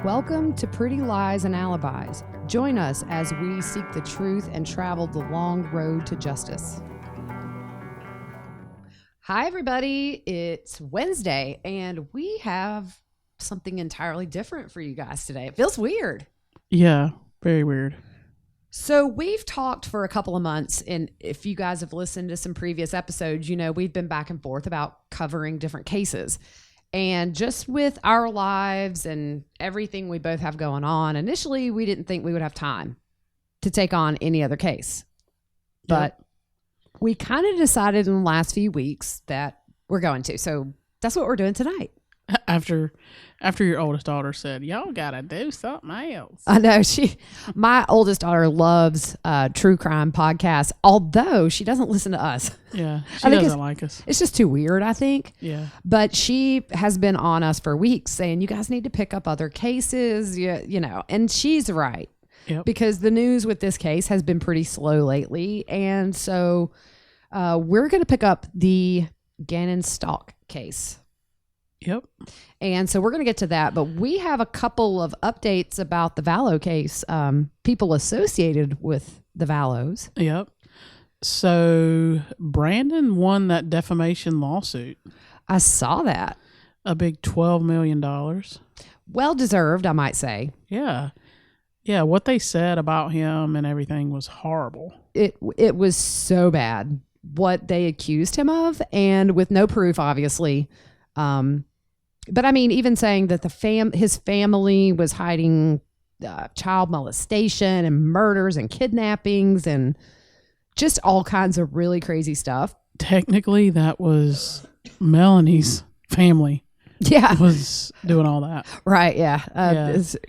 Welcome to Pretty Lies and Alibis. Join us as we seek the truth and travel the long road to justice. Hi, everybody. It's Wednesday, and we have something entirely different for you guys today. It feels weird. Yeah, very weird. So we've talked for a couple of months, and if you guys have listened to some previous episodes, you know we've been back and forth about covering different cases. And just with our lives and everything we both have going on, initially we didn't think we would have time to take on any other case. But we kind of decided in the last few weeks that we're going to. So that's what we're doing tonight. After your oldest daughter said, y'all gotta do something else. I know my oldest daughter loves true crime podcasts, although she doesn't listen to us. Yeah, she doesn't like us. It's just too weird, I think. Yeah. But she has been on us for weeks saying, you guys need to pick up other cases, you know, and she's right. Yep. Because the news with this case has been pretty slow lately. And so we're going to pick up the Gannon Stauch case. Yep. And so we're going to get to that, but we have a couple of updates about the Vallow case, people associated with the Vallows. Yep. So Brandon won that defamation lawsuit. I saw that. A big $12 million. Well deserved, I might say. Yeah. Yeah, what they said about him and everything was horrible. It was so bad, what they accused him of, and with no proof, obviously. But I mean, even saying that his family was hiding child molestation and murders and kidnappings and just all kinds of really crazy stuff. Technically, that was Melanie's family. Yeah. Was doing all that. Right, yeah.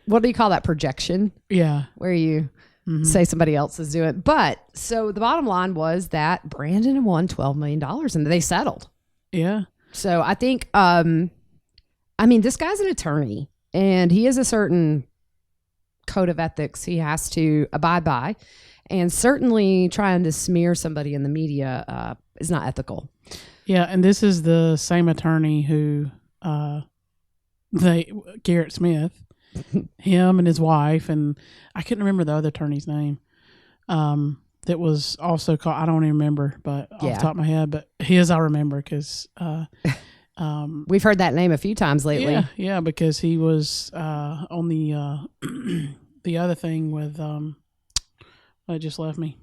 What do you call that, projection? Yeah. Where you say somebody else is doing it. But, so the bottom line was that Brandon won $12 million and they settled. Yeah. So I think, I mean, this guy's an attorney and he has a certain code of ethics he has to abide by. And certainly trying to smear somebody in the media is not ethical. Yeah, and this is the same attorney who, Garrett Smith, him and his wife, and I couldn't remember the other attorney's name. That was also called, I don't even remember, but off the top of my head, but his I remember because we've heard that name a few times lately. Yeah, because he was on the other thing with it just left me.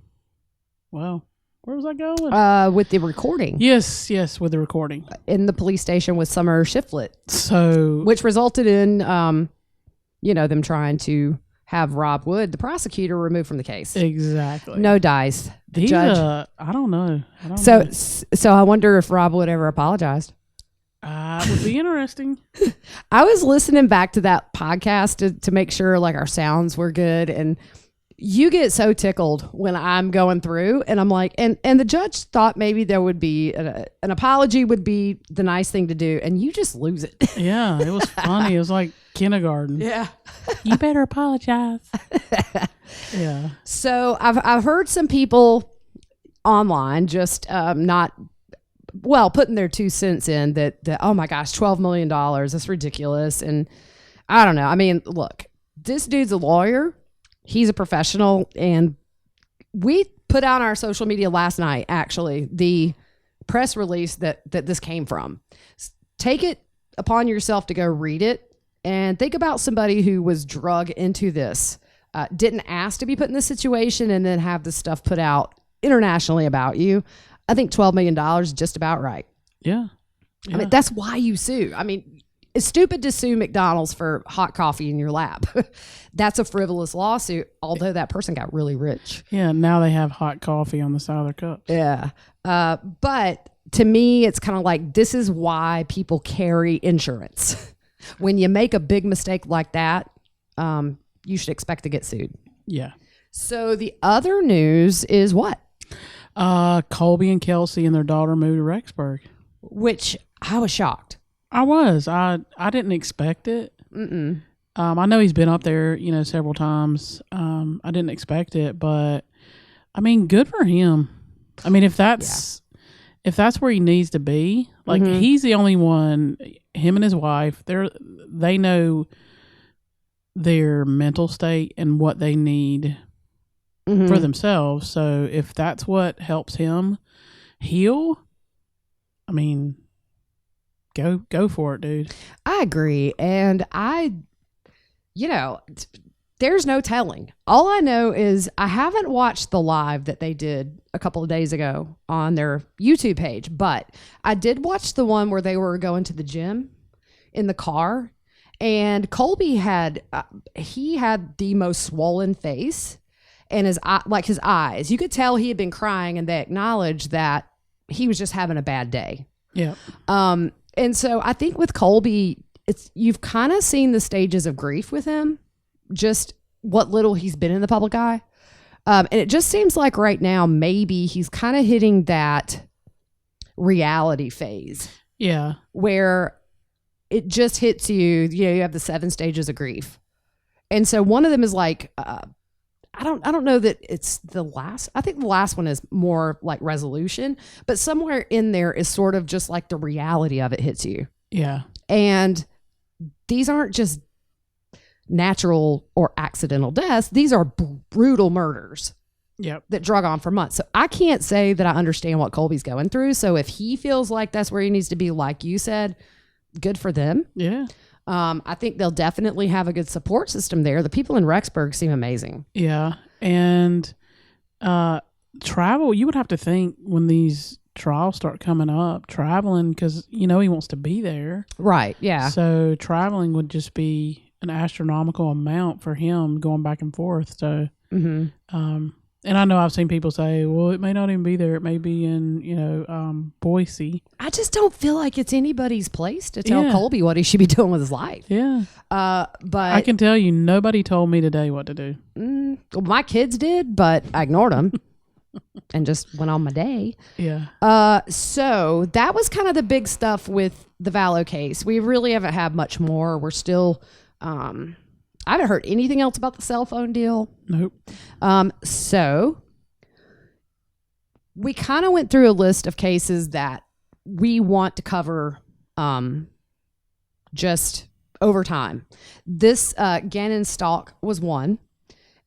Wow, where was I going? With the recording. Yes, with the recording in the police station with Summer Shiflett. So, which resulted in them trying to have Rob Wood, the prosecutor, removed from the case. Exactly. No dice. The judge. I don't know. So I wonder if Rob Wood ever apologized. It would be interesting. I was listening back to that podcast to make sure like our sounds were good, and you get so tickled when I'm going through and I'm like, and the judge thought maybe there would be an apology would be the nice thing to do, and you just lose it. Yeah, it was funny. It was like kindergarten. Yeah. You better apologize. Yeah. So I've heard some people online just putting their 2 cents in that oh my gosh, $12 million, that's ridiculous. And I don't know. I mean, look, this dude's a lawyer. He's a professional, and we put out on our social media last night, actually, the press release that this came from. Take it upon yourself to go read it and think about somebody who was drug into this, didn't ask to be put in this situation, and then have this stuff put out internationally about you. I think $12 million is just about right. Yeah. I mean, that's why you sue. I mean, it's stupid to sue McDonald's for hot coffee in your lap. That's a frivolous lawsuit, although that person got really rich. Yeah, now they have hot coffee on the side of their cups. Yeah. But to me, it's kind of like, this is why people carry insurance. When you make a big mistake like that, you should expect to get sued. Yeah. So the other news is what? Colby and Kelsey and their daughter moved to Rexburg. Which I was shocked. I was. I didn't expect it. I know he's been up there, several times. I didn't expect it, but I mean, good for him. I mean, if that's where he needs to be, like he's the only one. Him and his wife, they know their mental state and what they need for themselves. So if that's what helps him heal, I mean, go for it, dude. I agree. And there's no telling. All I know is I haven't watched the live that they did a couple of days ago on their YouTube page, but I did watch the one where they were going to the gym in the car, and Colby had the most swollen face, and his eyes, you could tell he had been crying, and they acknowledged that he was just having a bad day. Yeah. And so I think with Colby, you've kind of seen the stages of grief with him, just what little he's been in the public eye. And it just seems like right now, maybe he's kind of hitting that reality phase. Yeah. Where it just hits you, you have the 7 stages of grief. And so one of them is like, I don't know that it's the last. I think the last one is more like resolution, but somewhere in there is sort of just like the reality of it hits you. Yeah. And these aren't just natural or accidental deaths. These are brutal murders. Yep. That drug on for months. So I can't say that I understand what Colby's going through. So if he feels like that's where he needs to be, like you said, good for them. Yeah. I think they'll definitely have a good support system there. The people in Rexburg seem amazing. Yeah. And travel, you would have to think when these trials start coming up, traveling, because, he wants to be there. Right. Yeah. So traveling would just be an astronomical amount for him going back and forth. So, and I know I've seen people say, well, it may not even be there. It may be in, Boise. I just don't feel like it's anybody's place to tell Colby what he should be doing with his life. Yeah. But I can tell you, nobody told me today what to do. Well, my kids did, but I ignored them and just went on my day. Yeah. So that was kind of the big stuff with the Vallow case. We really haven't had much more. We're still, I haven't heard anything else about the cell phone deal. Nope. So we kind of went through a list of cases that we want to cover just over time. This Gannon Stauch was one.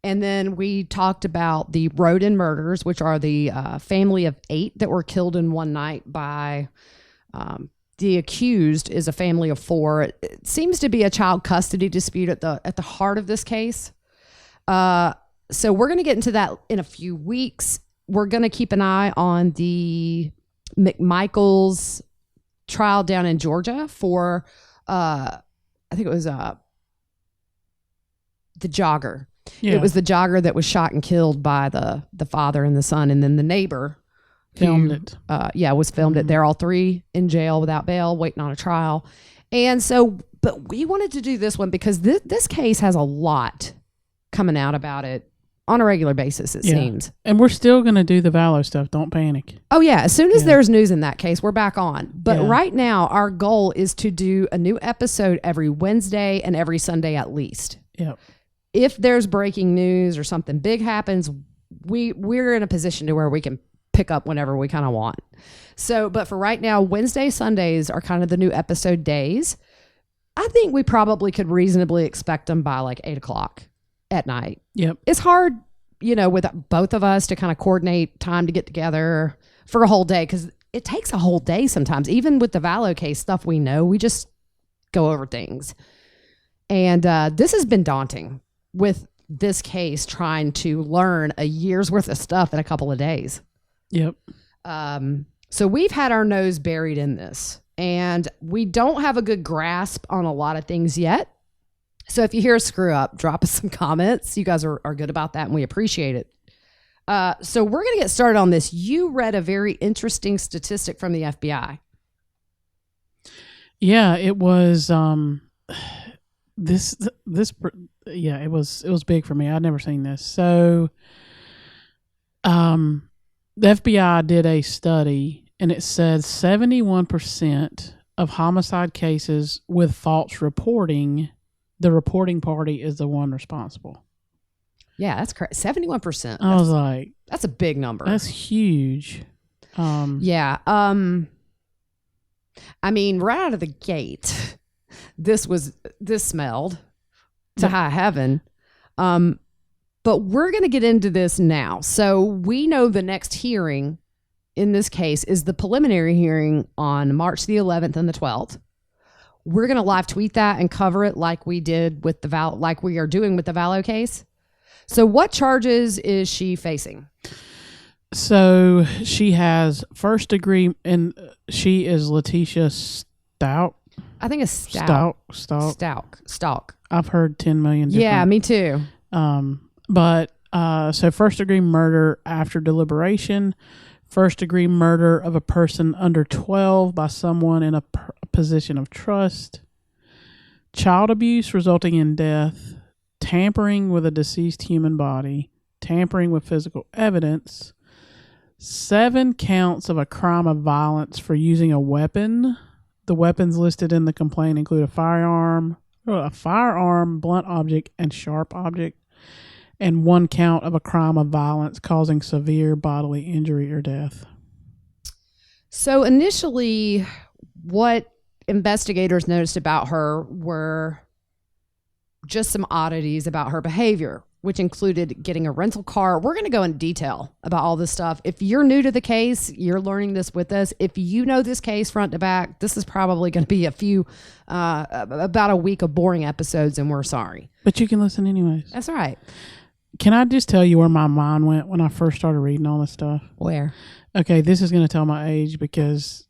And then we talked about the Roden murders, which are the family of 8 that were killed in one night by the accused is a family of 4. It seems to be a child custody dispute at the heart of this case. So we're going to get into that in a few weeks. We're going to keep an eye on the McMichaels trial down in Georgia for, I think it was the jogger. Yeah. It was the jogger that was shot and killed by the father and the son, and then the neighbor filmed it. Was filmed it. They're all 3 in jail without bail, waiting on a trial. And so, but we wanted to do this one because this case has a lot coming out about it on a regular basis, it seems. And we're still going to do the Vallow stuff. Don't panic. Oh, yeah. As soon as there's news in that case, we're back on. But right now, our goal is to do a new episode every Wednesday and every Sunday at least. Yep. If there's breaking news or something big happens, we're in a position to where we can pick up whenever we kind of want. So, but for right now, Wednesday, Sundays are kind of the new episode days. I think we probably could reasonably expect them by like 8:00 at night. Yep. It's hard, with both of us to kind of coordinate time to get together for a whole day, because it takes a whole day sometimes. Even with the Vallow case stuff, we just go over things. And this has been daunting with this case, trying to learn a year's worth of stuff in a couple of days. Yep. So we've had our nose buried in this, and we don't have a good grasp on a lot of things yet. So if you hear a screw up, drop us some comments. You guys are good about that, and we appreciate it. So we're going to get started on this. You read a very interesting statistic from the FBI. Yeah, it was it was big for me. I'd never seen this. So the FBI did a study, and it said 71% of homicide cases with false reporting, the reporting party is the one responsible. Yeah, that's correct. 71%. I was like, that's a big number. That's huge. Yeah. I mean, right out of the gate, this smelled to high heaven. But we're going to get into this now. So we know the next hearing in this case is the preliminary hearing on March the 11th and the 12th. We're going to live tweet that and cover it like we did with like we are doing with the Vallow case. So what charges is she facing? So she has first degree, and she is Letitia Stauch. I think it's Stauch. Stauch. I've heard 10 million different. Yeah, me too. But so first degree murder after deliberation, first degree murder of a person under 12 by someone in a position of trust, child abuse resulting in death, tampering with a deceased human body, tampering with physical evidence, 7 counts of a crime of violence for using a weapon. The weapons listed in the complaint include a firearm, blunt object, and sharp object, and 1 count of a crime of violence causing severe bodily injury or death. So initially, what investigators noticed about her were just some oddities about her behavior, which included getting a rental car. We're going to go in detail about all this stuff. If you're new to the case, you're learning this with us. If you know this case front to back, this is probably going to be about a week of boring episodes, and we're sorry. But you can listen anyways. That's right. Can I just tell you where my mind went when I first started reading all this stuff? Where? Okay, this is going to tell my age because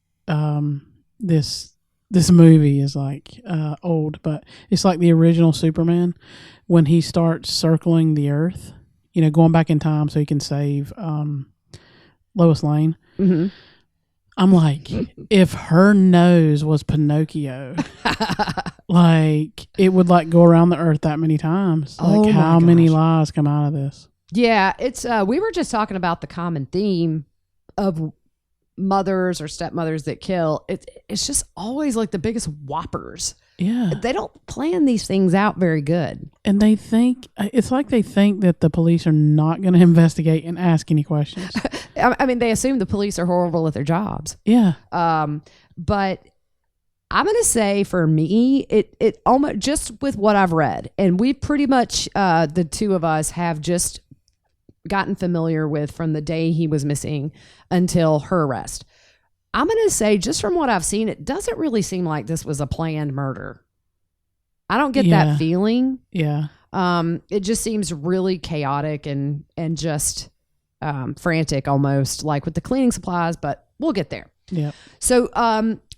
this movie is like old, but it's like the original Superman when he starts circling the earth, going back in time so he can save Lois Lane. Mm-hmm. I'm like, if her nose was Pinocchio, like it would like go around the earth that many times. Like how many lies come out of this? Yeah, it's we were just talking about the common theme of mothers or stepmothers that kill. It's just always like the biggest whoppers. Yeah. They don't plan these things out very good. And they think that the police are not going to investigate and ask any questions. I mean, they assume the police are horrible at their jobs. Yeah. But I'm going to say for me, it almost just with what I've read, and we pretty much, the two of us have just gotten familiar with from the day he was missing until her arrest. I'm going to say, just from what I've seen, it doesn't really seem like this was a planned murder. I don't get that feeling. Yeah. It just seems really chaotic and just frantic almost, like with the cleaning supplies, but we'll get there. Yeah. So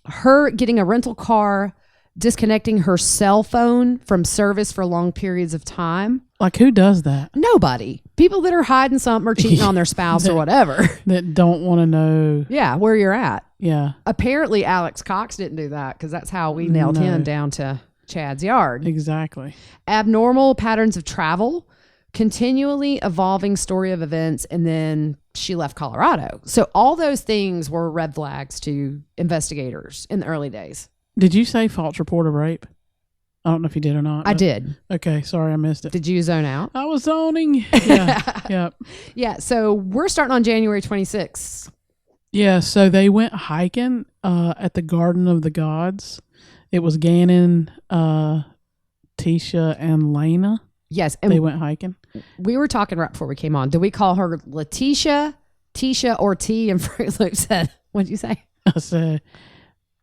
her getting a rental car, disconnecting her cell phone from service for long periods of time. Like, who does that? Nobody. People that are hiding something or cheating on their spouse or whatever. That don't want to know. Yeah, where you're at. Yeah. Apparently, Alex Cox didn't do that because that's how we nailed him down to Chad's yard. Exactly. Abnormal patterns of travel, continually evolving story of events, and then she left Colorado. So all those things were red flags to investigators in the early days. Did you say false report of rape? I don't know if you did or not. I did. Okay, sorry, I missed it. Did you zone out? I was zoning. Yeah. Yep. Yeah, so we're starting on January 26th. Yeah, so they went hiking at the Garden of the Gods. It was Gannon, Tisha, and Lena. Yes. And they went hiking. We were talking right before we came on. Did we call her Letitia, Tisha, or T? And Fruit Loop said, what'd you say?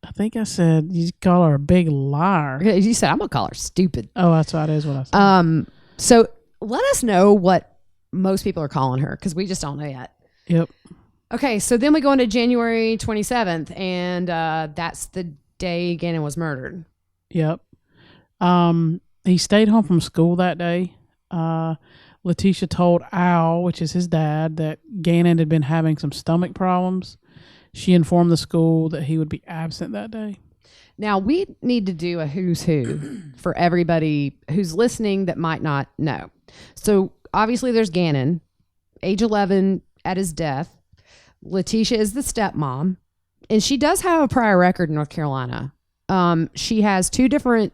I think I said you call her a big liar. You said I'm gonna call her stupid. Oh, that's what I said. So let us know what most people are calling her because we just don't know yet. Yep. Okay, so then we go into January 27th, and that's the day Gannon was murdered. Yep. He stayed home from school that day. Letitia told Al, which is his dad, that Gannon had been having some stomach problems. She informed the school that he would be absent that day. Now, we need to do a who's who for everybody who's listening that might not know. So, obviously, there's Gannon, age 11 at his death. Letitia is the stepmom, and she does have a prior record in North Carolina. She has 2 different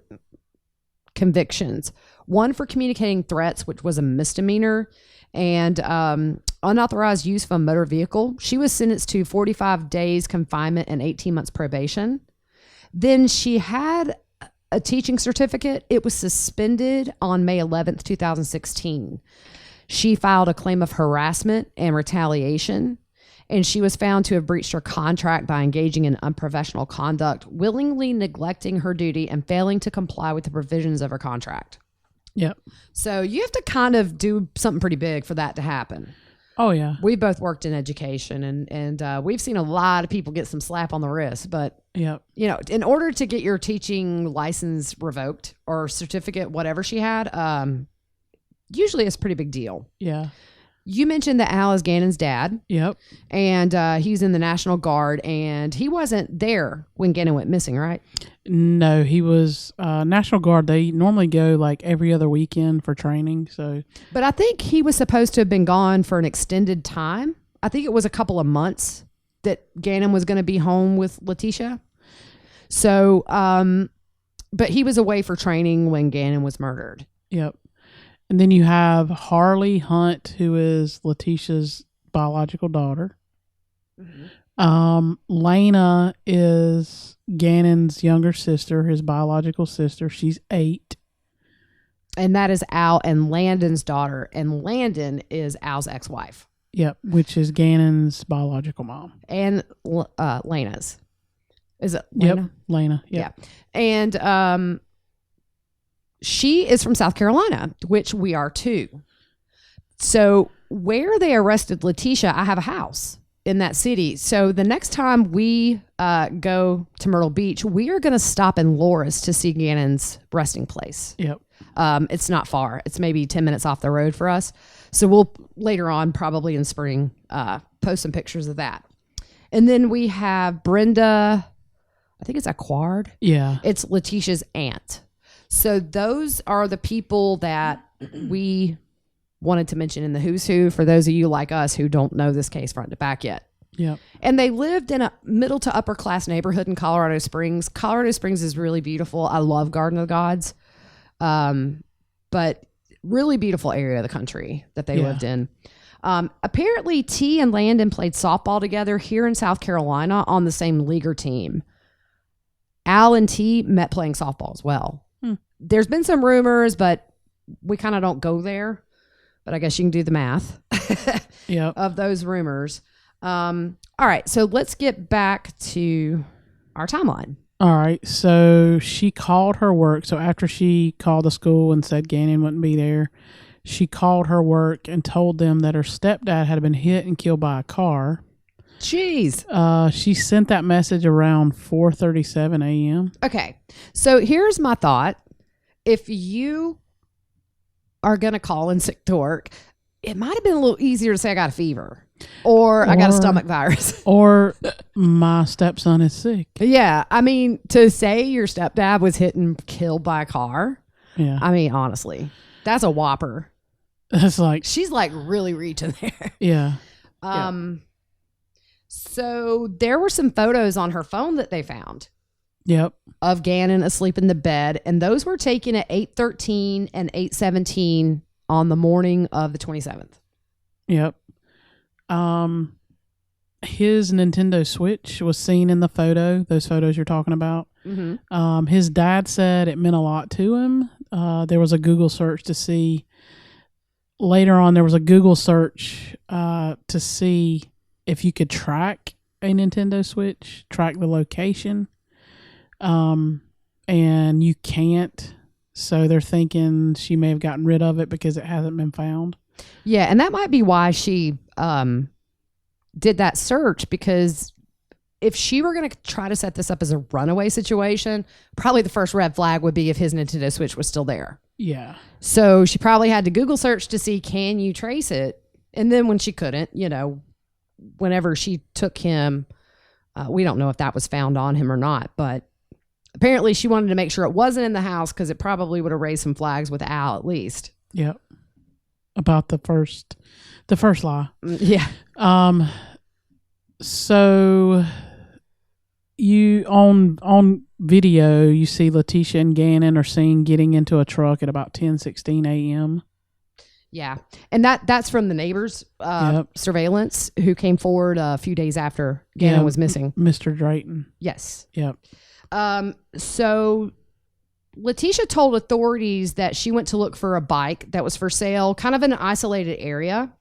convictions. One for communicating threats, which was a misdemeanor, and unauthorized use of a motor vehicle. She was sentenced to 45 days confinement and 18 months probation. Then she had a teaching certificate. It was suspended on May 11th, 2016. She filed a claim of harassment and retaliation, and she was found to have breached her contract by engaging in unprofessional conduct, willingly neglecting her duty, and failing to comply with the provisions of her contract. Yep. So you have to kind of do something pretty big for that to happen. Oh, yeah. We both worked in education, and we've seen a lot of people get some slap on the wrist. But, yep. In order to get your teaching license revoked or certificate, whatever she had, usually it's a pretty big deal. Yeah. You mentioned that Al is Gannon's dad. Yep. And he's in the National Guard, and he wasn't there when Gannon went missing, right? No, he was National Guard. They normally go like every other weekend for training. But I think he was supposed to have been gone for an extended time. I think it was a couple of months that Gannon was going to be home with Letitia. So, but he was away for training when Gannon was murdered. Yep. And then you have Harley Hunt, who is Letitia's biological daughter. Mm-hmm. Lena is Gannon's younger sister, his biological sister. She's 8. And that is Al and Landon's daughter. And Landon is Al's ex-wife. Yep, which is Gannon's biological mom. And Lena's. Is it Lena? Yep, Lena. Yep. Yeah. And she is from South Carolina, which we are too. So where they arrested Letitia, I have a house in that city. So the next time we go to Myrtle Beach, we are going to stop in Loris to see Gannon's resting place. Yep. It's not far. It's maybe 10 minutes off the road for us. So we'll later on, probably in spring, post some pictures of that. And then we have Brenda, I think it's Acquard. Yeah. It's Letitia's aunt. So those are the people that we wanted to mention in the Who's Who for those of you like us who don't know this case front to back yet. Yeah. And they lived in a middle to upper class neighborhood in Colorado Springs. Colorado Springs is really beautiful. I love Garden of the Gods. But really beautiful area of the country that they lived in. Apparently T and Landon played softball together here in South Carolina on the same leaguer team. Al and T met playing softball as well. There's been some rumors, but we kind of don't go there. But I guess you can do the math of those rumors. All right. So let's get back to our timeline. All right. So she called her work. So after she called the school and said Gannon wouldn't be there, she called her work and told them that her stepdad had been hit and killed by a car. Jeez. She sent that message around 4:37 a.m. Okay. So here's my thought. If you are going to call in sick to work, it might have been a little easier to say I got a fever or I got a stomach virus. Or my stepson is sick. Yeah. I mean, to say your stepdad was hit and killed by a car. Yeah. I mean, honestly, that's a whopper. That's like. She's like really reaching there. Yeah. So there were some photos on her phone that they found. Yep. Of Gannon asleep in the bed. And those were taken at 8:13 and 8:17 on the morning of the 27th. Yep. His Nintendo Switch was seen in the photo, those photos you're talking about. Mm-hmm. His dad said it meant a lot to him. There was a Google search to see. Later on, there was a Google search to see if you could track a Nintendo Switch, track the location. And you can't. So they're thinking she may have gotten rid of it because it hasn't been found. Yeah, and that might be why she did that search, because if she were going to try to set this up as a runaway situation, probably the first red flag would be if his Nintendo Switch was still there. Yeah. So she probably had to Google search to see, can you trace it? And then when she couldn't, whenever she took him, we don't know if that was found on him or not, but apparently she wanted to make sure it wasn't in the house because it probably would have raised some flags with Al at least. Yep. About the first lie. Yeah. So you on video, you see Letitia and Gannon are seen getting into a truck at about 10:16 a.m. Yeah. And that's from the neighbors surveillance who came forward a few days after Gannon was missing. Mr. Drayton. Yes. Yep. So Letitia told authorities that she went to look for a bike that was for sale, kind of in an isolated area.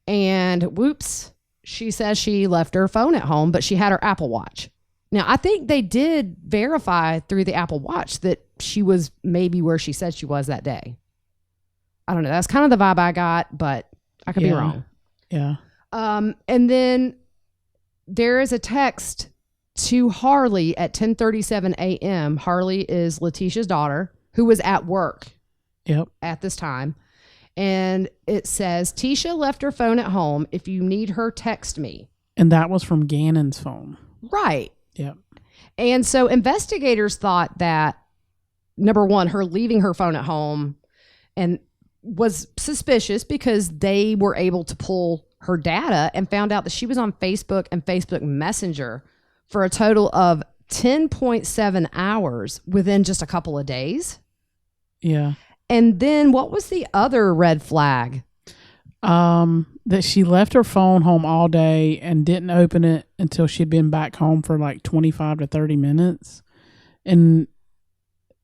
And whoops, she says she left her phone at home, but she had her Apple Watch. Now, I think they did verify through the Apple Watch that she was maybe where she said she was that day. I don't know. That's kind of the vibe I got, but I could be wrong. Yeah. And then there is a text to Harley at 10:37 a.m. Harley is Letitia's daughter, who was at work at this time. And it says, Tisha left her phone at home. If you need her, text me. And that was from Gannon's phone. Right. Yep. And so investigators thought that, number one, her leaving her phone at home and was suspicious because they were able to pull her data and found out that she was on Facebook and Facebook Messenger for a total of 10.7 hours within just a couple of days. Yeah. And then what was the other red flag? That she left her phone home all day and didn't open it until she'd been back home for like 25 to 30 minutes. And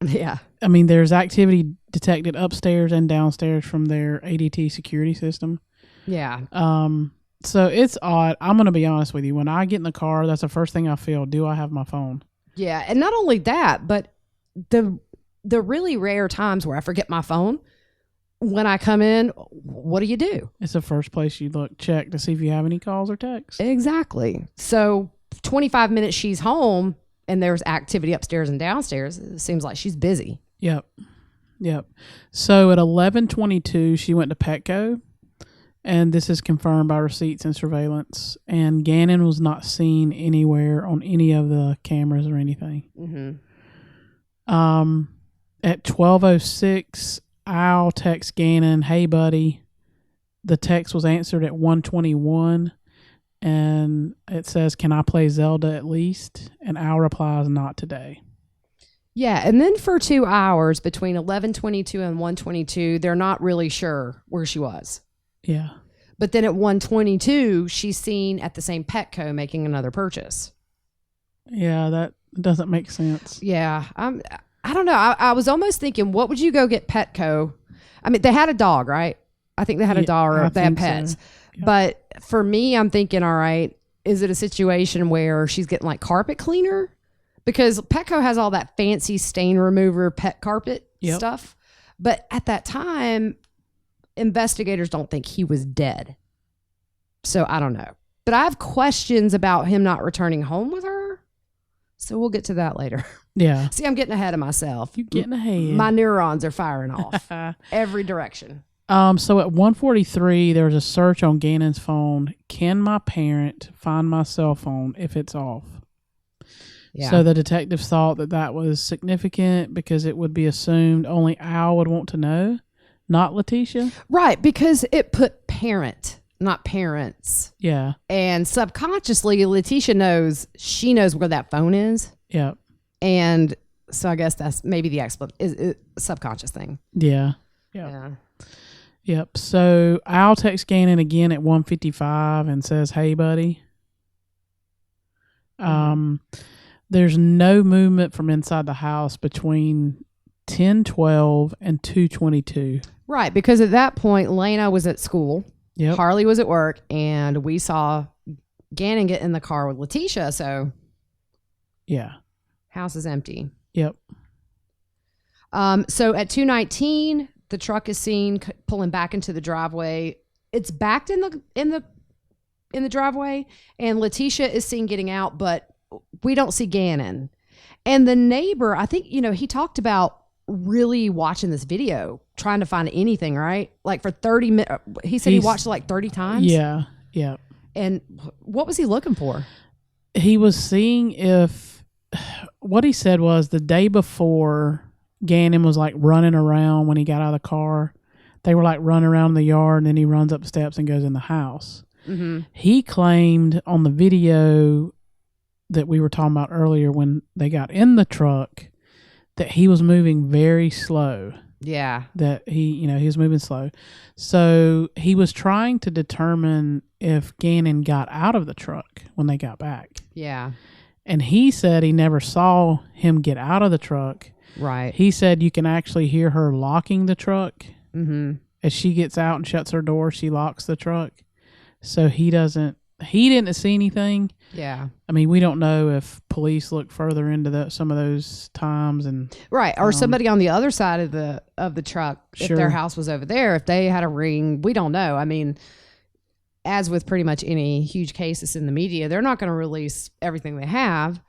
yeah, I mean, there's activity detected upstairs and downstairs from their ADT security system. Yeah. So it's odd. I'm going to be honest with you. When I get in the car, that's the first thing I feel. Do I have my phone? Yeah. And not only that, but the really rare times where I forget my phone, when I come in, what do? It's the first place you look, check to see if you have any calls or texts. Exactly. So 25 minutes she's home and there's activity upstairs and downstairs. It seems like she's busy. Yep. So at 11:22, she went to Petco. And this is confirmed by receipts and surveillance. And Gannon was not seen anywhere on any of the cameras or anything. Mm-hmm. At 12:06, Al texts Gannon, "Hey, buddy." The text was answered at 1:21. And it says, "Can I play Zelda at least?" And Al replies, "Not today." Yeah. And then for 2 hours between 11:22 and 1:22, they're not really sure where she was. Yeah. But then at 1:22, she's seen at the same Petco making another purchase. Yeah, that doesn't make sense. Yeah. I don't know. I was almost thinking, what would you go get Petco? I mean, they had a dog, right? I think they had a dog or they had pets. So. Yeah. But for me, I'm thinking, all right, is it a situation where she's getting like carpet cleaner? Because Petco has all that fancy stain remover pet carpet stuff. But at that time, investigators don't think he was dead. So I don't know. But I have questions about him not returning home with her. So we'll get to that later. Yeah. See, I'm getting ahead of myself. You're getting ahead. My neurons are firing off every direction. So at 1:43, there was a search on Gannon's phone. Can my parent find my cell phone if it's off? Yeah. So the detectives thought that was significant because it would be assumed only Al would want to know, not Letitia. Right, because it put parent, not parents. Yeah. And subconsciously, Letitia knows where that phone is. Yeah. And so I guess that's maybe the subconscious thing. Yeah. Yep. So Al texts Gannon again at 1:55 and says, "Hey, buddy." There's no movement from inside the house between 10:12 and 2:22. Right, because at that point, Lena was at school. Yep. Harley was at work, and we saw Gannon get in the car with Letitia. So, yeah, house is empty. Yep. So at 2:19, the truck is seen pulling back into the driveway. It's backed in the driveway, and Letitia is seen getting out, but we don't see Gannon. And the neighbor, I think, he talked about really watching this video, trying to find anything, right? Like for 30 minutes. He said he watched it like 30 times. Yeah. Yeah. And what was he looking for? He was seeing if, what he said was the day before, Gannon was like running around when he got out of the car. They were like running around the yard, and then he runs up the steps and goes in the house. Mm-hmm. He claimed on the video that we were talking about earlier when they got in the truck that he was moving very slow. Yeah. That he was moving slow. So he was trying to determine if Gannon got out of the truck when they got back. Yeah. And he said he never saw him get out of the truck. Right. He said you can actually hear her locking the truck. Mm-hmm. As she gets out and shuts her door, she locks the truck. So he didn't see anything. Yeah. I mean, we don't know if police look further into some of those times, and right, or somebody on the other side of the truck, if their house was over there, if they had a ring, we don't know. I mean, as with pretty much any huge cases in the media, they're not going to release everything they have.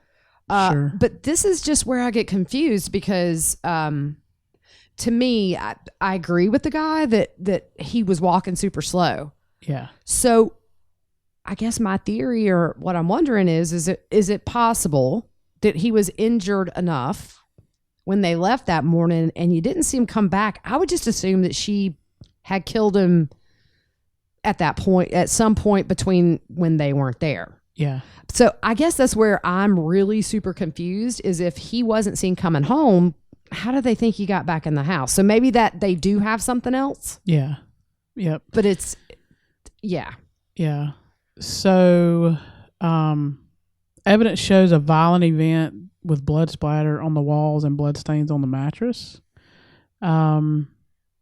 Sure. But this is just where I get confused because to me, I agree with the guy that he was walking super slow. Yeah. So I guess my theory, or what I'm wondering is it possible that he was injured enough when they left that morning and you didn't see him come back? I would just assume that she had killed him at some point between when they weren't there. Yeah. So I guess that's where I'm really super confused, is if he wasn't seen coming home, how do they think he got back in the house? So maybe that they do have something else. Yeah. Yep. But it's, yeah. Yeah. So, evidence shows a violent event with blood splatter on the walls and blood stains on the mattress.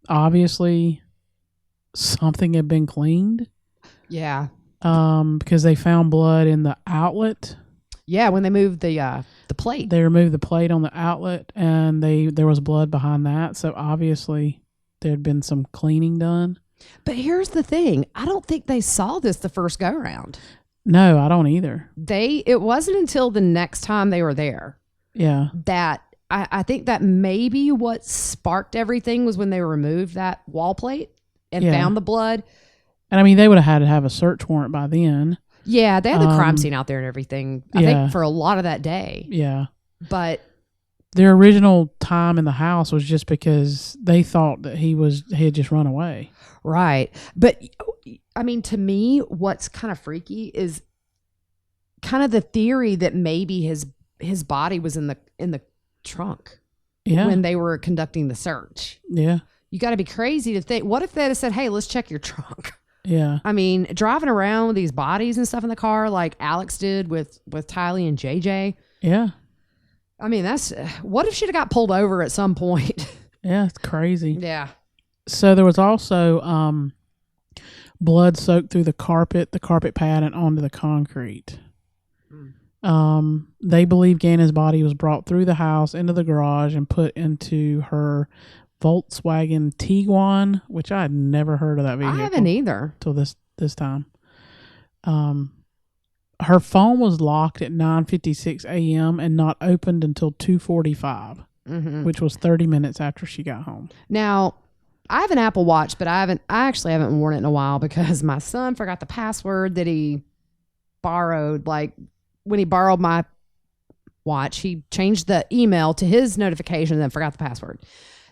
Obviously, something had been cleaned. Yeah. Because they found blood in the outlet. Yeah, when they moved the plate. They removed the plate on the outlet, and there was blood behind that. So obviously, there had been some cleaning done. But here's the thing. I don't think they saw this the first go around. No, I don't either. It wasn't until the next time they were there. Yeah. That I think that maybe what sparked everything was when they removed that wall plate and found the blood. And I mean, they would have had to have a search warrant by then. Yeah, they had the crime scene out there and everything, I think, for a lot of that day. Yeah. But their original time in the house was just because they thought that he had just run away. Right. But I mean, to me, what's kind of freaky is kind of the theory that maybe his body was in the trunk when they were conducting the search. Yeah. You got to be crazy to think, what if they had said, "Hey, let's check your trunk"? Yeah. I mean, driving around with these bodies and stuff in the car like Alex did with Tylee and JJ. Yeah. I mean, what if she'd have got pulled over at some point? Yeah, it's crazy. Yeah. So there was also blood soaked through the carpet pad, and onto the concrete. They believe Gannon's body was brought through the house into the garage and put into her Volkswagen Tiguan, which I had never heard of that vehicle. I haven't either till this time. Her phone was locked at 9:56 a.m. and not opened until 2:45, which was 30 minutes after she got home. Now, I have an Apple Watch, but I actually haven't worn it in a while because my son forgot the password that he borrowed. Like when he borrowed my watch, he changed the email to his notification and then forgot the password.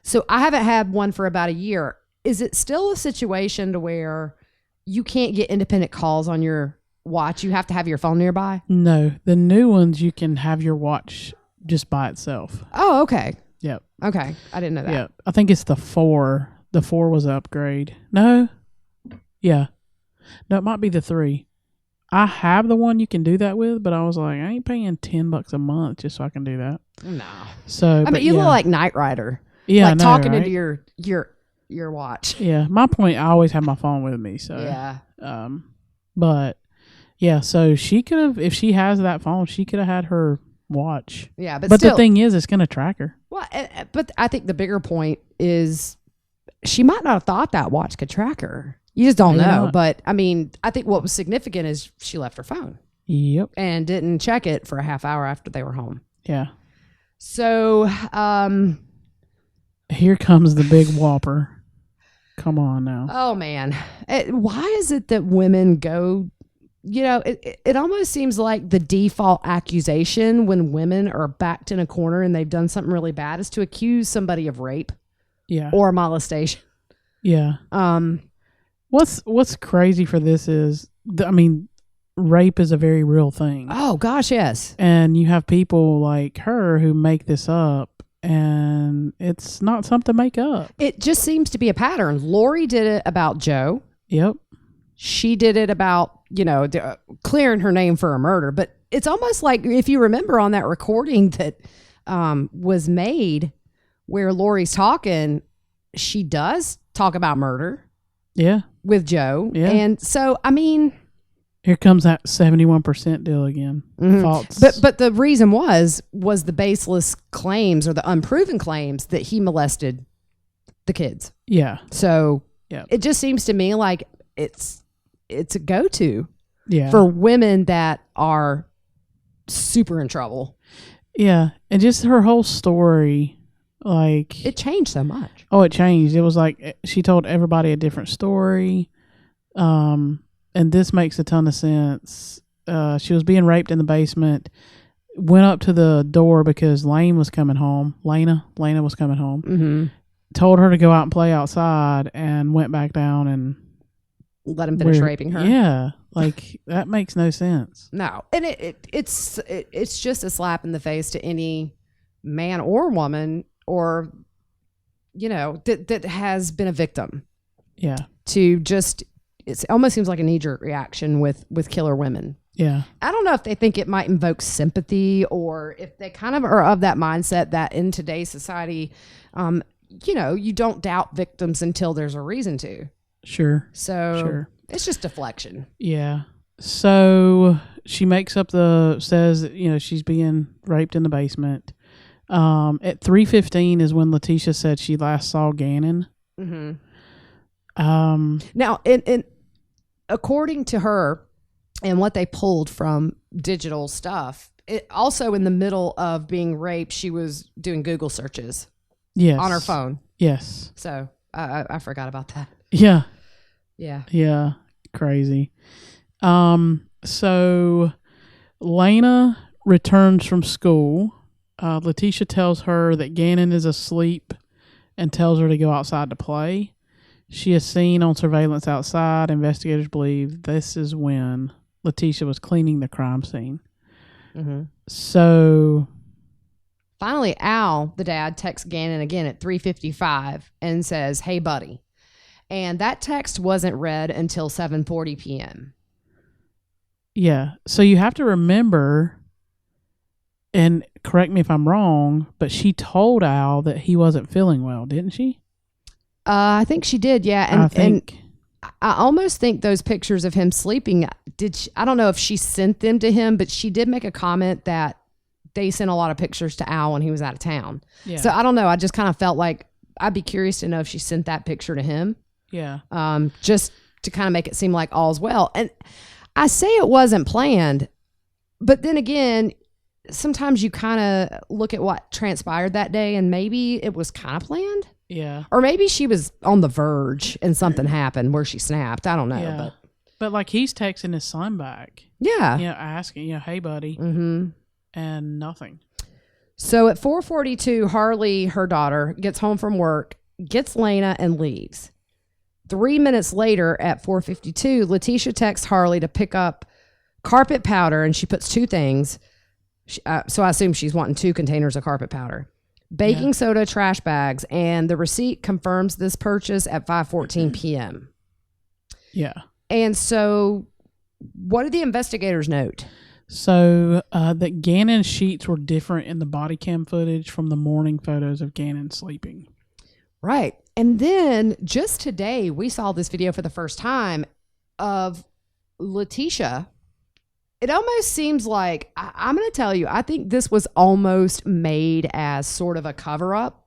So I haven't had one for about a year. Is it still a situation to where you can't get independent calls on your watch? You have to have your phone nearby? No, the new ones you can have your watch just by itself. Oh, okay. Yep. Okay, I didn't know that. Yeah, I think it's the 4. The 4 was an upgrade. No, yeah, no, it might be the 3. I have the one you can do that with, but I was like, I ain't paying $10 a month just so I can do that. No. So, I mean, you look like Knight Rider. Yeah, like I know, talking right? into your watch. Yeah, my point, I always have my phone with me. So yeah. But yeah, so she could have, if she has that phone, she could have had her watch. Yeah, but still, the thing is, it's going to track her. Well, but I think the bigger point is she might not have thought that watch could track her. You just don't know. But I mean, I think what was significant is she left her phone. Yep. And didn't check it for a half hour after they were home. Yeah. So, here comes the big whopper. Come on now. Oh man. Why is it that women go, it almost seems like the default accusation when women are backed in a corner and they've done something really bad is to accuse somebody of rape. Yeah. Or molestation. Yeah. What's crazy for this is, rape is a very real thing. Oh gosh, yes. And you have people like her who make this up, and it's not something to make up. It just seems to be a pattern. Lori did it about Joe. Yep. She did it about, clearing her name for a murder, but it's almost like, if you remember on that recording that was made where Lori's talking, she does talk about murder. Yeah. With Joe. Yeah. And so, I mean, here comes that 71% deal again. False. But the reason was the baseless claims or the unproven claims that he molested the kids. Yeah. So yeah, it just seems to me like it's a go-to for women that are super in trouble. Yeah. And just her whole story, like, it changed so much. Oh, it changed. It was like she told everybody a different story. And this makes a ton of sense. She was being raped in the basement, went up to the door because Lane was coming home. Lena was coming home. Mm-hmm. Told her to go out and play outside and went back down and let him finish raping her. Yeah. Like, that makes no sense. No. And it's just a slap in the face to any man or woman or, you know, that has been a victim. Yeah. To just, it almost seems like a knee-jerk reaction with killer women. Yeah. I don't know if they think it might invoke sympathy or if they kind of are of that mindset that in today's society, you know, you don't doubt victims until there's a reason to. Sure. So it's just deflection. Yeah. So she makes up says, you know, she's being raped in the basement. At 3:15 is when Letitia said she last saw Gannon. Mm-hmm. Now, in according to her and what they pulled from digital stuff, it also in the middle of being raped, she was doing Google searches. Yes. On her phone. Yes. So I forgot about that. Yeah. Yeah. Yeah. Crazy. So Lena returns from school. Letitia tells her that Gannon is asleep and tells her to go outside to play. She is seen on surveillance outside. Investigators believe this is when Letitia was cleaning the crime scene. Mm-hmm. So finally, Al, the dad, texts Gannon again at 3:55 and says, "Hey, buddy." And that text wasn't read until 7:40 p.m. Yeah. So you have to remember, and correct me if I'm wrong, but she told Al that he wasn't feeling well, didn't she? I think she did, yeah. And I almost think those pictures of him sleeping, I don't know if she sent them to him, but she did make a comment that they sent a lot of pictures to Al when he was out of town. Yeah. So I don't know. I just kind of felt like I'd be curious to know if she sent that picture to him. Yeah. Just to kind of make it seem like all's well. And I say it wasn't planned, but then again, sometimes you kind of look at what transpired that day and maybe it was kind of planned. Yeah. Or maybe she was on the verge and something happened where she snapped. I don't know. Yeah. But like he's texting his son back. Yeah. You know, asking, you know, hey, buddy. Mm-hmm. And nothing. So at 4:42, Harley, her daughter, gets home from work, gets Lena, and leaves. 3 minutes later at 4:52, Letitia texts Harley to pick up carpet powder, and she puts two things. So I assume she's wanting 2 containers of carpet powder. Baking soda, trash bags, and the receipt confirms this purchase at 5:14 p.m. Yeah. And so what did the investigators note? So that Gannon's sheets were different in the body cam footage from the morning photos of Gannon sleeping. Right. And then just today, we saw this video for the first time of Letitia. It almost seems like, I'm going to tell you, I think this was almost made as sort of a cover-up.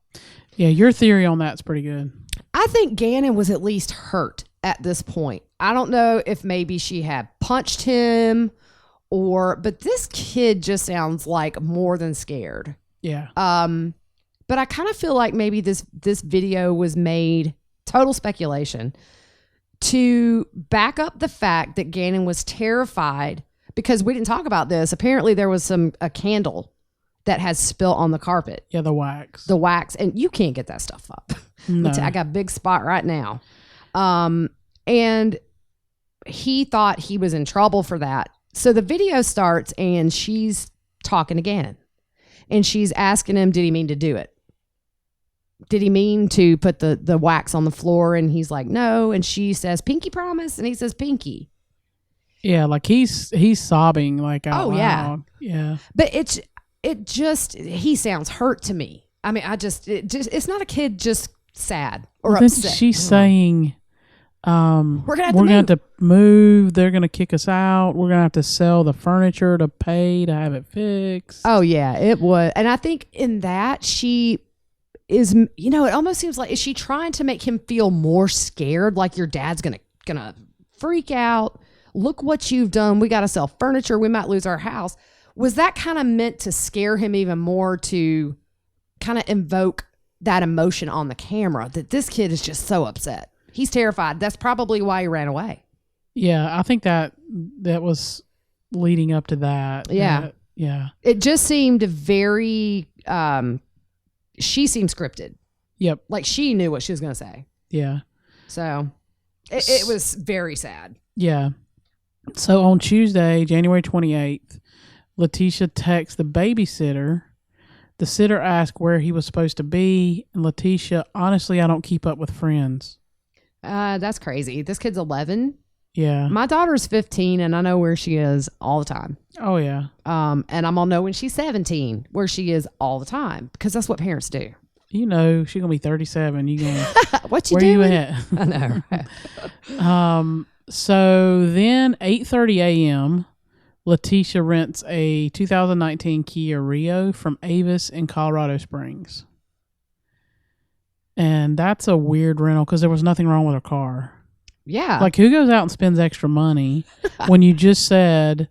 Yeah, your theory on that's pretty good. I think Gannon was at least hurt at this point. I don't know if maybe she had punched him but this kid just sounds like more than scared. Yeah. But I kind of feel like maybe this video was made, total speculation, to back up the fact that Gannon was terrified because we didn't talk about this. Apparently there was a candle that has spilt on the carpet. Yeah, the wax. And you can't get that stuff up. No. I got a big spot right now. And he thought he was in trouble for that. So the video starts and she's talking to Gannon. And she's asking him, did he mean to do it? Did he mean to put the wax on the floor? And he's like, no. And she says, pinky promise? And he says, pinky. Yeah, like he's sobbing like out Oh, yeah. loud. Yeah. But he sounds hurt to me. I mean, it's not a kid just sad or Then upset. she's saying, we're gonna have to move. They're gonna kick us out. We're gonna have to sell the furniture to pay to have it fixed. Oh yeah, it was. And I think in that she is, it almost seems like, is she trying to make him feel more scared? Like your dad's gonna freak out. Look what you've done. We got to sell furniture. We might lose our house. Was that kind of meant to scare him even more, to kind of invoke that emotion on the camera that this kid is just so upset? He's terrified. That's probably why he ran away. Yeah, I think that was leading up to that. Yeah. Yeah. It just seemed very, she seemed scripted. Yep. Like she knew what she was going to say. Yeah. So it was very sad. Yeah. So on Tuesday, January 28th, Letitia texts the babysitter. The sitter asked where he was supposed to be. And Letitia, honestly, I don't keep up with friends. That's crazy. This kid's 11. Yeah. My daughter's 15 and I know where she is all the time. Oh, yeah. And I'm going to know when she's 17 where she is all the time, because that's what parents do. You know, she's going to be 37. You going, what you where doing? you at? I know. So then 8:30 a.m., Letitia rents a 2019 Kia Rio from Avis in Colorado Springs. And that's a weird rental because there was nothing wrong with her car. Yeah. Like, who goes out and spends extra money when you just said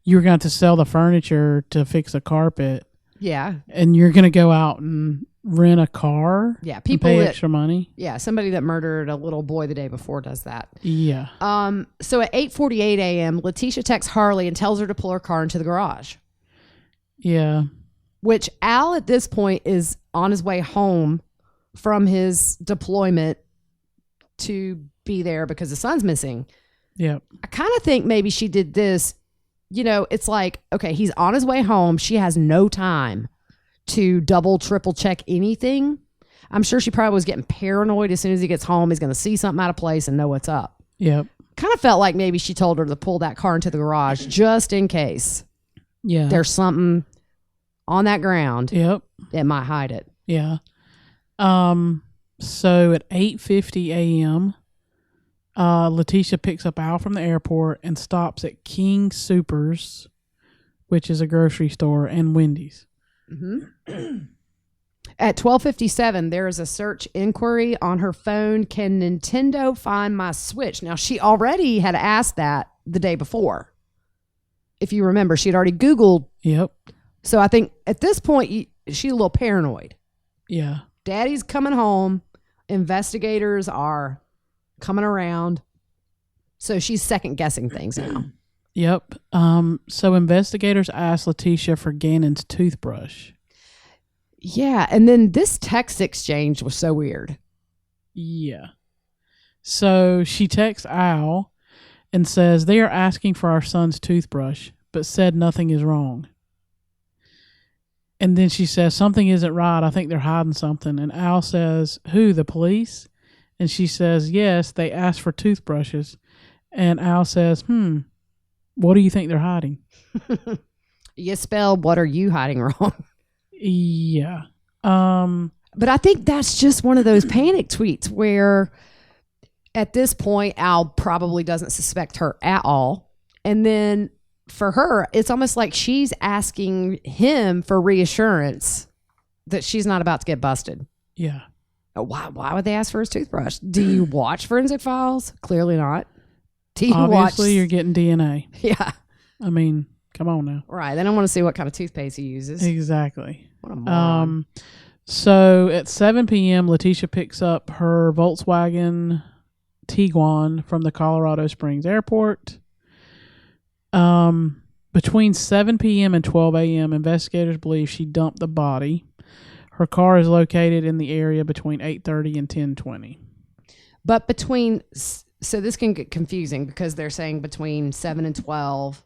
you were going to sell the furniture to fix a carpet? Yeah. And you're going to go out and rent a car? Yeah. People pay extra money? Yeah. Somebody that murdered a little boy the day before does that. Yeah. So at 8:48 a.m., Letitia texts Harley and tells her to pull her car into the garage. Yeah. Which Al at this point is on his way home from his deployment to be there because the son's missing. Yep. I kind of think maybe she did this, it's like, okay, he's on his way home. She has no time to double, triple check anything. I'm sure she probably was getting paranoid. As soon as he gets home, he's going to see something out of place and know what's up. Yep. Kind of felt like maybe she told her to pull that car into the garage just in case. Yeah. There's something on that ground. Yep. That might hide it. Yeah. So at 8:50 a.m., Letitia picks up Al from the airport and stops at King Soopers, which is a grocery store, and Wendy's. Mm-hmm. At 12:57, there is a search inquiry on her phone. Can Nintendo find my Switch? Now, she already had asked that the day before. If you remember, she had already Googled. Yep. So I think at this point, she's a little paranoid. Yeah. Daddy's coming home. Investigators are coming around. So she's second guessing things now. Yep. So investigators asked Letitia for Gannon's toothbrush. Yeah. And then this text exchange was so weird. Yeah. So she texts Al and says, they are asking for our son's toothbrush, but said nothing is wrong. And then she says, something isn't right. I think they're hiding something. And Al says, who, the police? And she says, yes, they asked for toothbrushes. And Al says, what do you think they're hiding? You spelled, what are you hiding wrong? Yeah. But I think that's just one of those panic tweets where at this point, Al probably doesn't suspect her at all. And then for her, it's almost like she's asking him for reassurance that she's not about to get busted. Yeah. Why would they ask for his toothbrush? Do you watch Forensic Files? Clearly not. Do you Obviously, you're getting DNA. Yeah. I mean, come on now. Right. They don't want to see what kind of toothpaste he uses. Exactly. What a moron. So at 7 p.m., Letitia picks up her Volkswagen Tiguan from the Colorado Springs airport. Between 7 p.m. and 12 a.m., investigators believe she dumped the body. Her car is located in the area between 8:30 and 10:20. But so this can get confusing because they're saying between 7 and 12.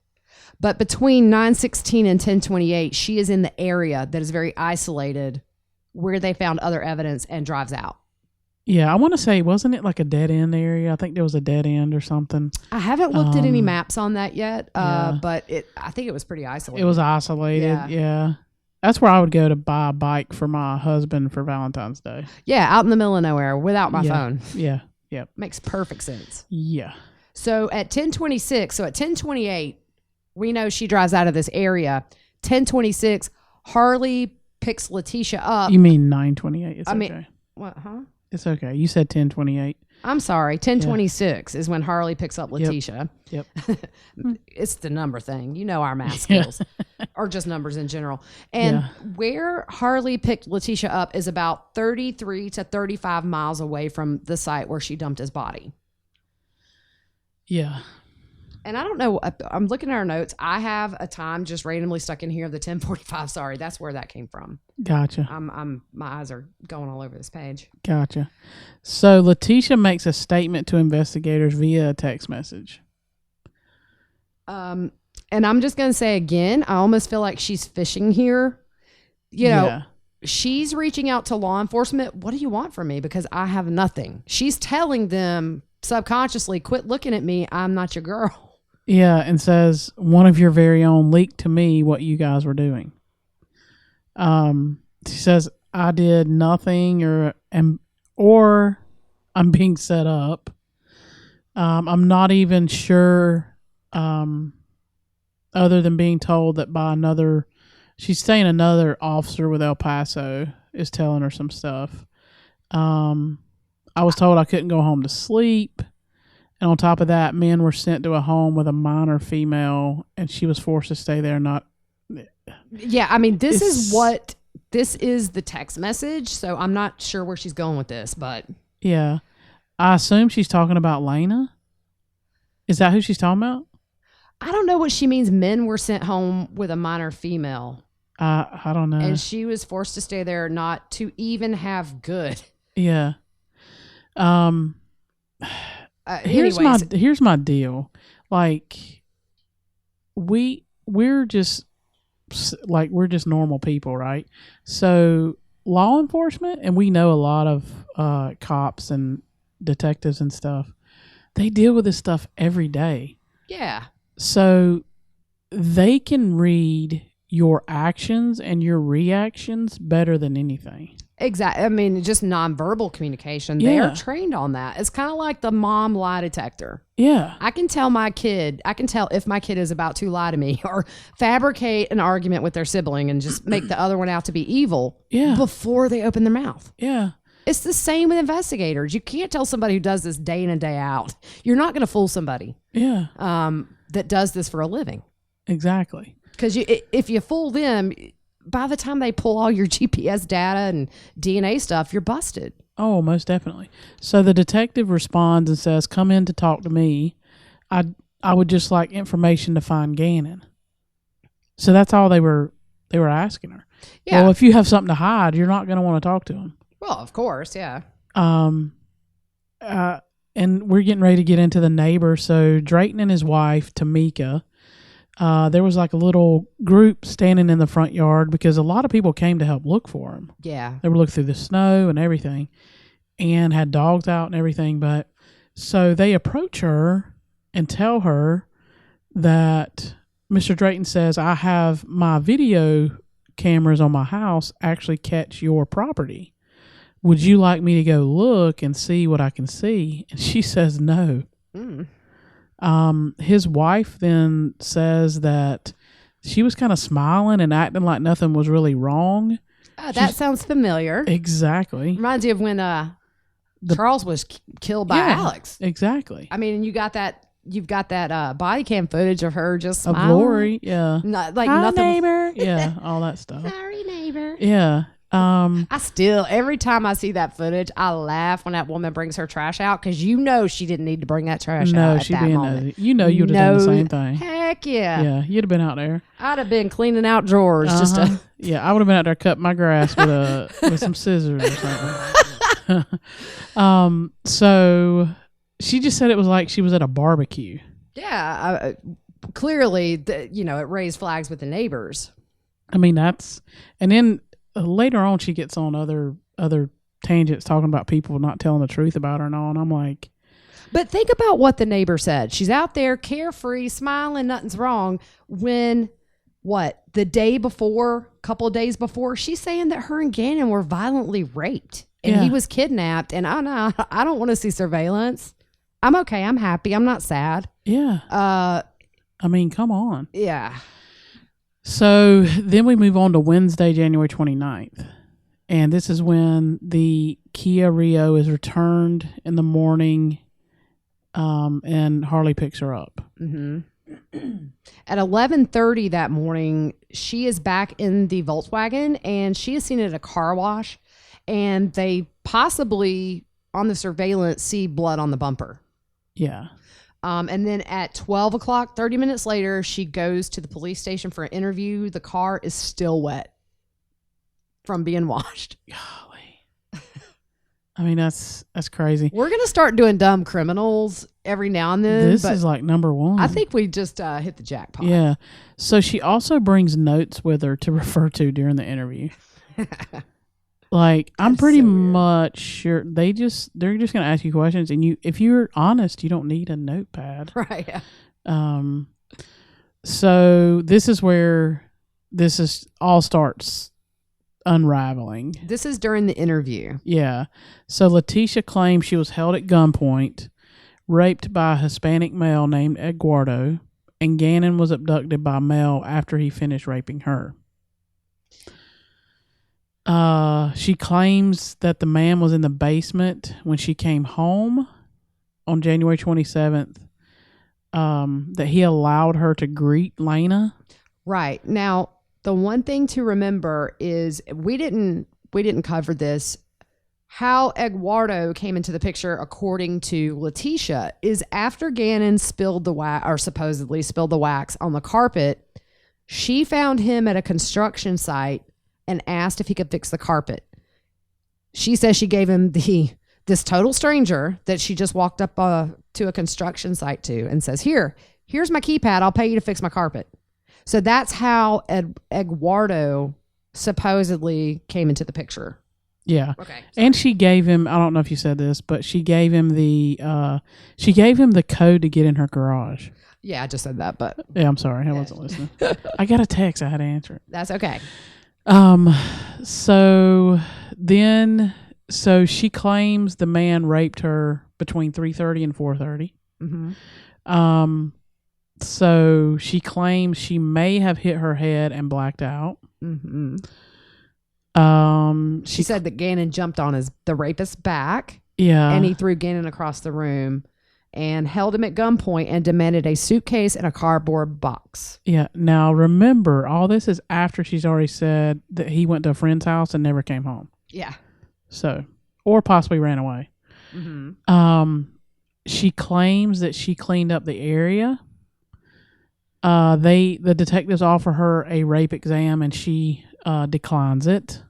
But between 9:16 and 10:28, she is in the area that is very isolated where they found other evidence and drives out. Yeah, I want to say, wasn't it like a dead end area? I think there was a dead end or something. I haven't looked at any maps on that yet, but I think it was pretty isolated. It was isolated, yeah. That's where I would go to buy a bike for my husband for Valentine's Day. Yeah, out in the middle of nowhere without my phone. Yeah, yep. Makes perfect sense. Yeah. So at 10:26, so at 10:28, we know she drives out of this area. 10:26, Harley picks Letitia up. You mean 9:28? It's okay. What, huh? It's okay. You said 10:28. I'm sorry. 10:26 is when Harley picks up Letitia. Yep. It's the number thing. You know our math skills. Or just numbers in general. And where Harley picked Letitia up is about 33 to 35 miles away from the site where she dumped his body. Yeah. And I don't know. I'm looking at our notes. I have a time just randomly stuck in here of the 10:45. Sorry, that's where that came from. Gotcha. My eyes are going all over this page. Gotcha. So Letitia makes a statement to investigators via a text message. And I'm just going to say again, I almost feel like she's fishing here. You know, she's reaching out to law enforcement. What do you want from me? Because I have nothing. She's telling them subconsciously, quit looking at me. I'm not your girl. Yeah, and says, one of your very own leaked to me what you guys were doing. She says, I did nothing or I'm being set up. I'm not even sure, other than being told that by she's saying another officer with El Paso is telling her some stuff. I was told I couldn't go home to sleep. And on top of that, men were sent to a home with a minor female, and she was forced to stay there. Yeah, I mean, this is the text message, so I'm not sure where she's going with this, but yeah, I assume she's talking about Lena. Is that who she's talking about? I don't know what she means. Men were sent home with a minor female. I don't know. And she was forced to stay there, not to even have good. Yeah. Here's my deal. Like, we're just normal people, right? So law enforcement, and we know a lot of cops and detectives and stuff, they deal with this stuff every day. Yeah. So they can read your actions and your reactions better than anything. Exactly. I mean, just nonverbal communication. Yeah. They're trained on that. It's kind of like the mom lie detector. Yeah. I can tell if my kid is about to lie to me or fabricate an argument with their sibling and just make the other one out to be evil before they open their mouth. Yeah. It's the same with investigators. You can't tell somebody who does this day in and day out. You're not going to fool somebody that does this for a living. Exactly. Because if you fool them, by the time they pull all your GPS data and DNA stuff, you're busted. Oh, most definitely. So the detective responds and says, come in to talk to me. I would just like information to find Gannon. So that's all they were asking her. Yeah. Well, if you have something to hide, you're not going to want to talk to him. Well, of course, yeah. And we're getting ready to get into the neighbor. So Drayton and his wife, Tamika, there was like a little group standing in the front yard because a lot of people came to help look for him. Yeah. They were looking through the snow and everything and had dogs out and everything. But so they approach her and tell her that Mr. Drayton says, I have my video cameras on my house actually catch your property. Would you like me to go look and see what I can see? And she says no. His wife then says that she was kind of smiling and acting like nothing was really wrong. Oh, that sounds familiar. Exactly. Reminds you of when Charles was killed by Alex. Exactly. I mean, you've got that body cam footage of her just smiling. Of Lori, yeah. Like hi, nothing. Neighbor. Yeah, all that stuff. Sorry, neighbor. Yeah. Every time I see that footage, I laugh when that woman brings her trash out because she didn't need to bring that trash out. No, she being nosy. You would have done the same thing. Heck yeah. Yeah, you'd have been out there. I'd have been cleaning out drawers Yeah, I would have been out there cutting my grass with some scissors or something. So she just said it was like she was at a barbecue. Yeah, clearly, it raised flags with the neighbors. I mean, and then later on she gets on other tangents talking about people not telling the truth about her and all. And I'm like, but think about what the neighbor said. She's out there carefree, smiling, nothing's wrong. When, the day before, couple of days before, she's saying that her and Gannon were violently raped and he was kidnapped. And I don't want to see surveillance. I'm okay. I'm happy. I'm not sad. Yeah. I mean, come on. Yeah. So then we move on to Wednesday, January 29th. And this is when the Kia Rio is returned in the morning, and Harley picks her up. Mm-hmm. At 11:30 that morning, she is back in the Volkswagen, and she is seen at a car wash, and they possibly, on the surveillance, see blood on the bumper. Yeah. And then at 12 o'clock, 30 minutes later, she goes to the police station for an interview. The car is still wet from being washed. Golly. I mean, that's crazy. We're going to start doing dumb criminals every now and then. This is like number one. I think we just hit the jackpot. Yeah. So she also brings notes with her to refer to during the interview. Like, I'm pretty much sure they're just going to ask you questions, and if you're honest, you don't need a notepad. Right. Yeah. So this is where all starts unraveling. This is during the interview. Yeah. So Letitia claims she was held at gunpoint, raped by a Hispanic male named Eduardo, and Gannon was abducted by a male after he finished raping her. She claims that the man was in the basement when she came home on January 27th, that he allowed her to greet Lena. Right. Now, the one thing to remember is we didn't cover this. How Eduardo came into the picture, according to Letitia, is after Gannon spilled the wax, or supposedly spilled the wax on the carpet, she found him at a construction site and asked if he could fix the carpet. She says she gave him this total stranger that she just walked up to a construction site to, and says, here's my keypad. I'll pay you to fix my carpet. So that's how Eduardo supposedly came into the picture. Yeah. Okay. Sorry. And she gave him, I don't know if you said this, but she gave him the code to get in her garage. Yeah, I just said that, but yeah, I'm sorry. I wasn't listening. I got a text. I had to answer it. That's okay. So she claims the man raped her between 3:30 and 4:30. Mm-hmm. So she claims she may have hit her head and blacked out. Mm-hmm. She said that Gannon jumped on the rapist's back. Yeah. And he threw Gannon across the room and held him at gunpoint and demanded a suitcase and a cardboard box. Yeah. Now, remember, all this is after she's already said that he went to a friend's house and never came home. Yeah. So, or possibly ran away. Mm-hmm. She claims that she cleaned up the area. The detectives offer her a rape exam and she declines it.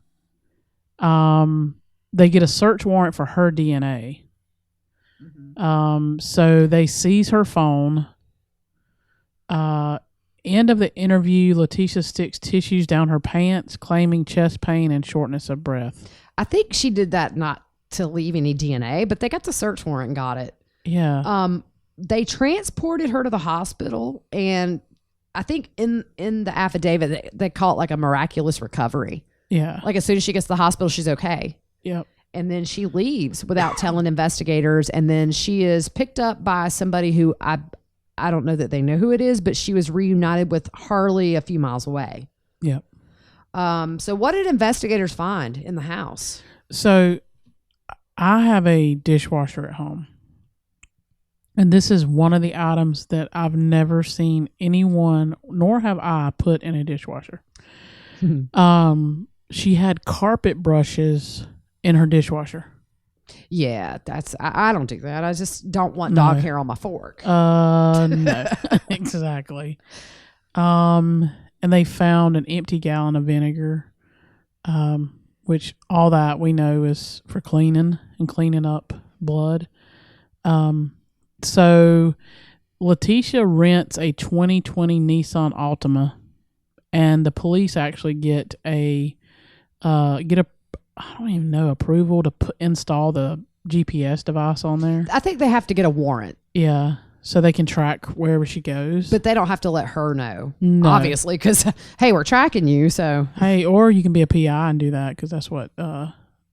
They get a search warrant for her DNA. Mm-hmm. So they seize her phone. End of the interview, Letitia sticks tissues down her pants, claiming chest pain and shortness of breath. I think she did that not to leave any DNA, but they got the search warrant and got it. Yeah. They transported her to the hospital, and I think in the affidavit they call it like a miraculous recovery. Yeah. Like as soon as she gets to the hospital, she's okay. Yep. And then she leaves without telling investigators, and then she is picked up by somebody who I don't know that they know who it is, but she was reunited with Harley a few miles away. Yep. So what did investigators find in the house? So I have a dishwasher at home. And this is one of the items that I've never seen anyone, nor have I, put in a dishwasher. She had carpet brushes in her dishwasher. Yeah, I don't do that. I just don't want dog hair on my fork. No, exactly. And they found an empty gallon of vinegar, which all that we know is for cleaning and cleaning up blood. So Letitia rents a 2020 Nissan Altima, and the police actually get a I don't even know, approval to install the GPS device on there. I think they have to get a warrant. Yeah. So they can track wherever she goes. But they don't have to let her know, No. obviously, because, hey, we're tracking you, so. Hey, or you can be a PI and do that, because that's what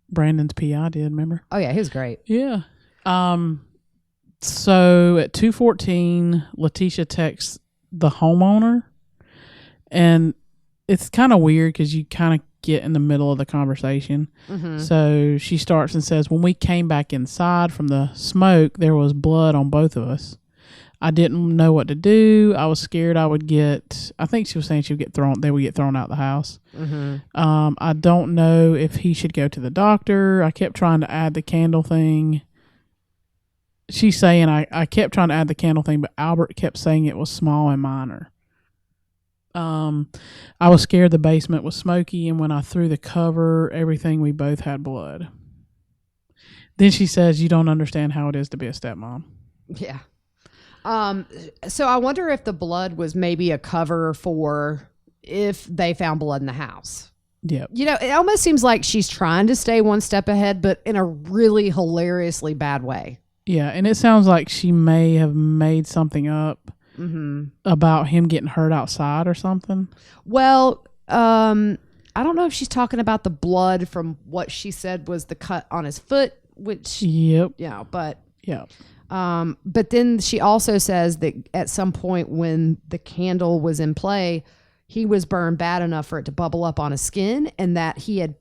Brandon's PI did, remember? Oh, yeah, he was great. Yeah. So at 2:14, Letitia texts the homeowner, and it's kind of weird because you kind of get in the middle of the conversation. Mm-hmm. So she starts and says, when we came back inside from the smoke, there was blood on both of us. I didn't know what to do. I was scared I think she was saying they would get thrown out the house. Mm-hmm. I don't know if he should go to the doctor. I kept trying to add the candle thing. She's saying I kept trying to add the candle thing, but Albert kept saying it was small and minor. I was scared the basement was smoky, and when I threw the cover, we both had blood. Then she says, you don't understand how it is to be a stepmom. Yeah. So I wonder if the blood was maybe a cover for if they found blood in the house. Yep. You know, it almost seems like she's trying to stay one step ahead, but in a really hilariously bad way. Yeah, and it sounds like she may have made something up about him getting hurt outside or something. Well, I don't know if she's talking about the blood from what she said was the cut on his foot, which, yep. Yeah, but. Yeah. But then she also says that at some point when the candle was in play, he was burned bad enough for it to bubble up on his skin, and that he had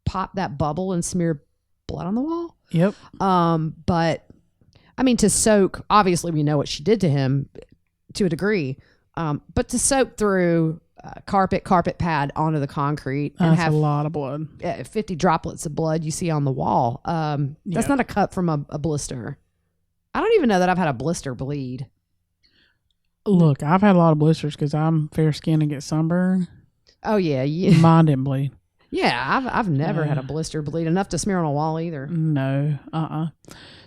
popped that bubble and smeared blood on the wall. Yep. But I mean, to soak, obviously we know what she did to him to a degree, but to soak through carpet pad onto the concrete and have a lot of blood, 50 droplets of blood you see on the wall. That's not a cut from a blister. I don't even know that I've had a blister bleed. Look, I've had a lot of blisters because I'm fair skinned and get sunburn. Oh yeah. Mine didn't bleed. Yeah, I've never had a blister bleed enough to smear on a wall either. No.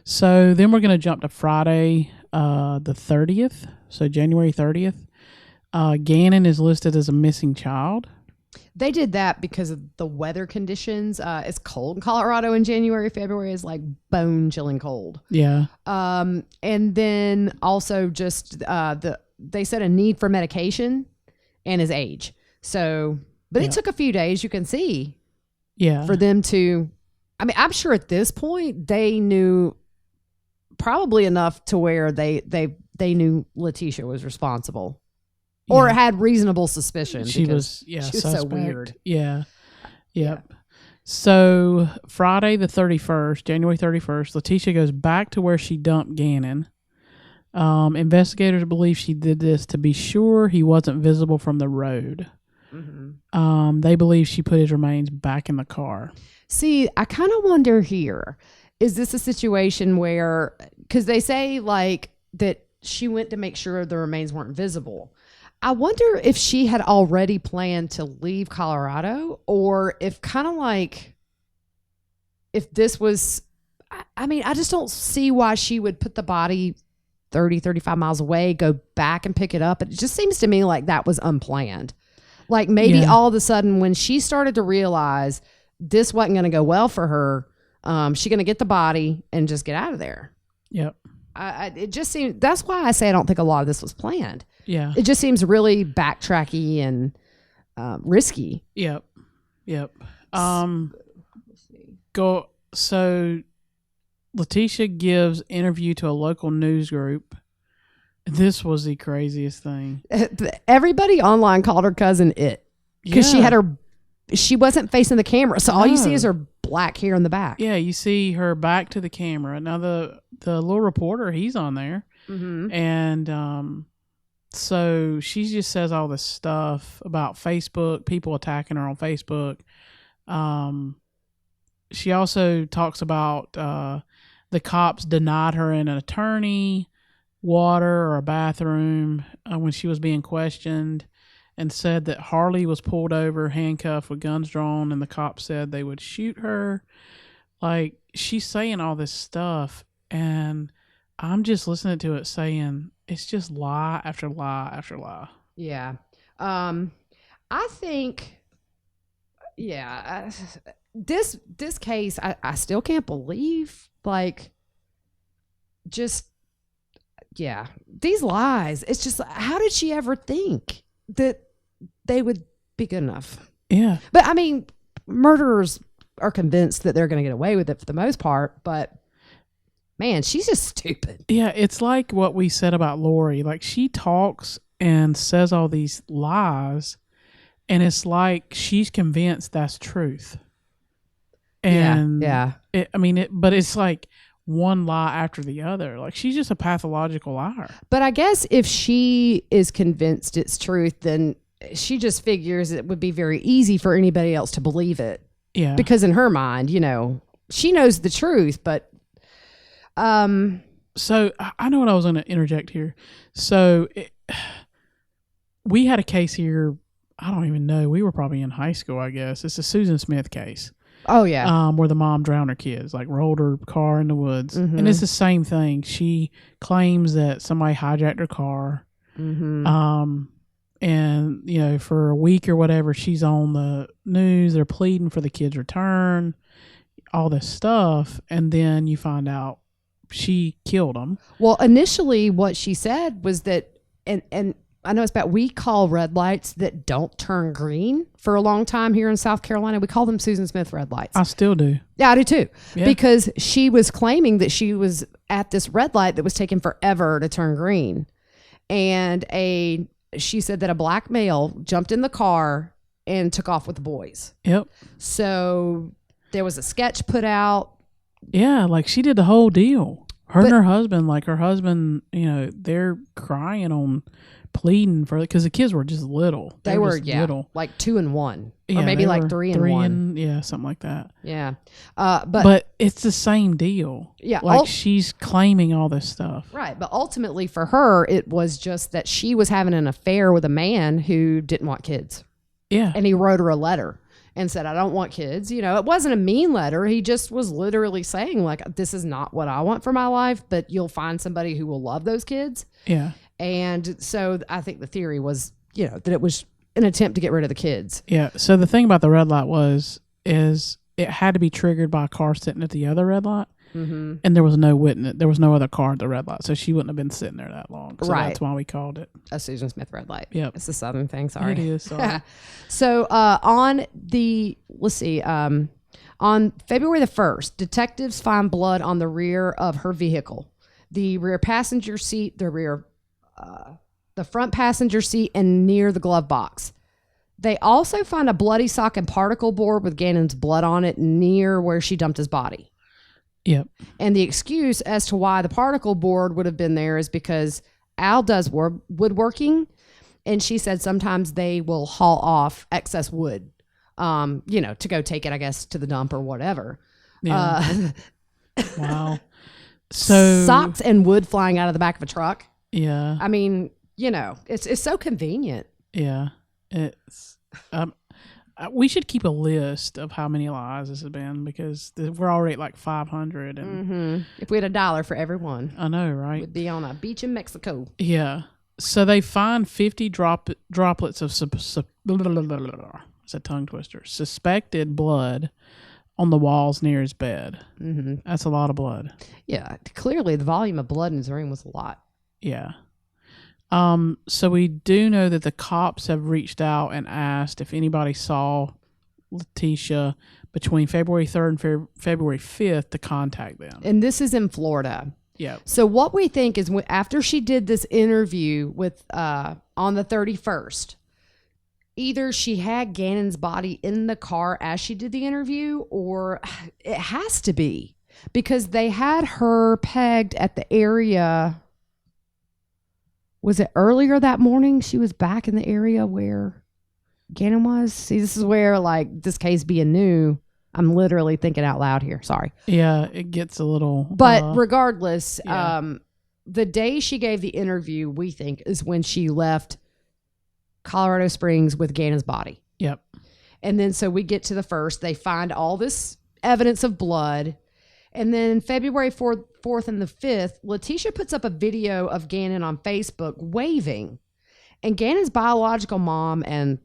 So then we're going to jump to Friday, the 30th. So January 30th. Gannon is listed as a missing child. They did that because of the weather conditions. It's cold in Colorado in January. February is like bone chilling cold. Yeah. And then also just they said a need for medication and his age. So, but it took a few days, you can see. Yeah. For them to, I mean, I'm sure at this point they knew probably enough to where they knew Letitia was responsible. Or had reasonable suspicion. She was suspect. So weird. Yeah. Yep. Yeah. So Friday the 31st, January 31st, Letitia goes back to where she dumped Gannon. Investigators believe she did this to be sure he wasn't visible from the road. Mm-hmm. They believe she put his remains back in the car. See, I kind of wonder here, is this a situation where, because they say like that she went to make sure the remains weren't visible. I wonder if she had already planned to leave Colorado, or if kind of like, if this was, I mean, I just don't see why she would put the body 30, 35 miles away, go back and pick it up. It just seems to me like that was unplanned. Like maybe all of a sudden when she started to realize this wasn't going to go well for her, she's going to get the body and just get out of there. Yep. It just seems, that's why I say I don't think a lot of this was planned. Yeah. It just seems really backtracky and risky. Yep. So Letitia gives interview to a local news group. This was the craziest thing. Everybody online called her cousin It. Because she wasn't facing the camera. So all you see is her black hair in the back. Yeah, you see her back to the camera. Now the little reporter, he's on there. Mm-hmm. And so she just says all this stuff about Facebook, people attacking her on Facebook. She also talks about the cops denied her an attorney, water, or a bathroom when she was being questioned, and said that Harley was pulled over, handcuffed with guns drawn, and the cops said they would shoot her. Like, she's saying all this stuff, and I'm just listening to it saying it's just lie after lie after lie. Yeah. I think, this case, I still can't believe, like, just, yeah, these lies. It's just, how did she ever think that they would be good enough? Yeah. But I mean, murderers are convinced that they're going to get away with it for the most part, but man, she's just stupid. Yeah, it's like what we said about Lori. Like, she talks and says all these lies, and it's like she's convinced that's truth. And yeah. But it's like one lie after the other. Like, she's just a pathological liar. But I guess if she is convinced it's truth, then she just figures it would be very easy for anybody else to believe it. Yeah. Because in her mind, you know, she knows the truth, but so I know what I was going to interject here. So we had a case here. I don't even know. We were probably in high school, I guess. It's a Susan Smith case. Oh yeah. Where the mom drowned her kids, like rolled her car in the woods. And it's the same thing. She claims that somebody hijacked her car. And, you know, for a week or whatever, she's on the news. They're pleading for the kid's return, all this stuff. And then you find out she killed him. Well, initially what she said was that, and I know it's bad, we call red lights that don't turn green for a long time here in South Carolina. We call them Susan Smith red lights. I still do. Yeah, I do too. Yeah. Because she was claiming that she was at this red light that was taking forever to turn green. And she said that a black male jumped in the car and took off with the boys. Yep. So there was a sketch put out. Yeah, like she did the whole deal. And her husband, you know, they're crying on pleading for it because the kids were just little. They were little. Like 2 and 1. Yeah, or maybe like 3 and 1. Yeah, something like that. Yeah. But it's the same deal. Yeah. Like she's claiming all this stuff. Right. But ultimately for her, it was just that she was having an affair with a man who didn't want kids. Yeah. And he wrote her a letter and said, I don't want kids. You know, it wasn't a mean letter. He just was literally saying, like, this is not what I want for my life, but you'll find somebody who will love those kids. Yeah. And so I think the theory was, you know, that it was an attempt to get rid of the kids. Yeah. So the thing about the red light is it had to be triggered by a car sitting at the other red light. Mm-hmm. And there was no witness. There was no other car at the red light. So she wouldn't have been sitting there that long. So that's why we called it a Susan Smith red light. Yep. It's a Southern thing. Sorry. It is. Sorry. So on February the 1st, detectives find blood on the rear of her vehicle, the rear passenger seat, the front passenger seat, and near the glove box. They also find a bloody sock and particle board with Gannon's blood on it near where she dumped his body. Yep. And the excuse as to why the particle board would have been there is because Al does woodworking, and she said sometimes they will haul off excess wood, you know, to go take it, I guess, to the dump or whatever. Yeah. Wow. So socks and wood flying out of the back of a truck. Yeah. I mean, you know, it's so convenient. Yeah. It's we should keep a list of how many lies this has been because we're already at like 500. And if we had $1 for every one, I know, right? We'd be on a beach in Mexico. Yeah. So they find 50 droplets of it's a tongue twister. Suspected blood on the walls near his bed. Mm-hmm. That's a lot of blood. Yeah. Clearly, the volume of blood in his room was a lot. Yeah. So we do know that the cops have reached out and asked if anybody saw Letitia between February 3rd and February 5th to contact them. And this is in Florida. Yeah. So what we think is after she did this interview with on the 31st, either she had Gannon's body in the car as she did the interview, or it has to be because they had her pegged at the area. Was it earlier that morning? She was back in the area where Gannon was. See, this is where, like, this case being new, I'm literally thinking out loud here. Sorry. Yeah, it gets a little. But regardless, yeah. The day she gave the interview, we think, is when she left Colorado Springs with Gannon's body. Yep. And then so we get to the 1st. They find all this evidence of blood. And then February 4th and the 5th, Letitia puts up a video of Gannon on Facebook waving. And Gannon's biological mom and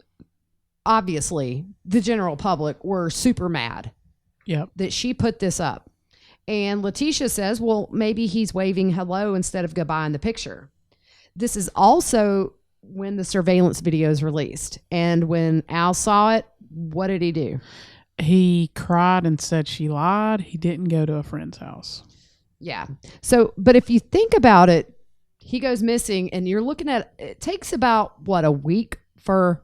obviously the general public were super mad that she put this up. And Letitia says, well, maybe he's waving hello instead of goodbye in the picture. This is also when the surveillance video is released. And when Al saw it, what did he do? He cried and said she lied. He didn't go to a friend's house. Yeah. So, but if you think about it, he goes missing, and you're looking at, it takes about, what, a week for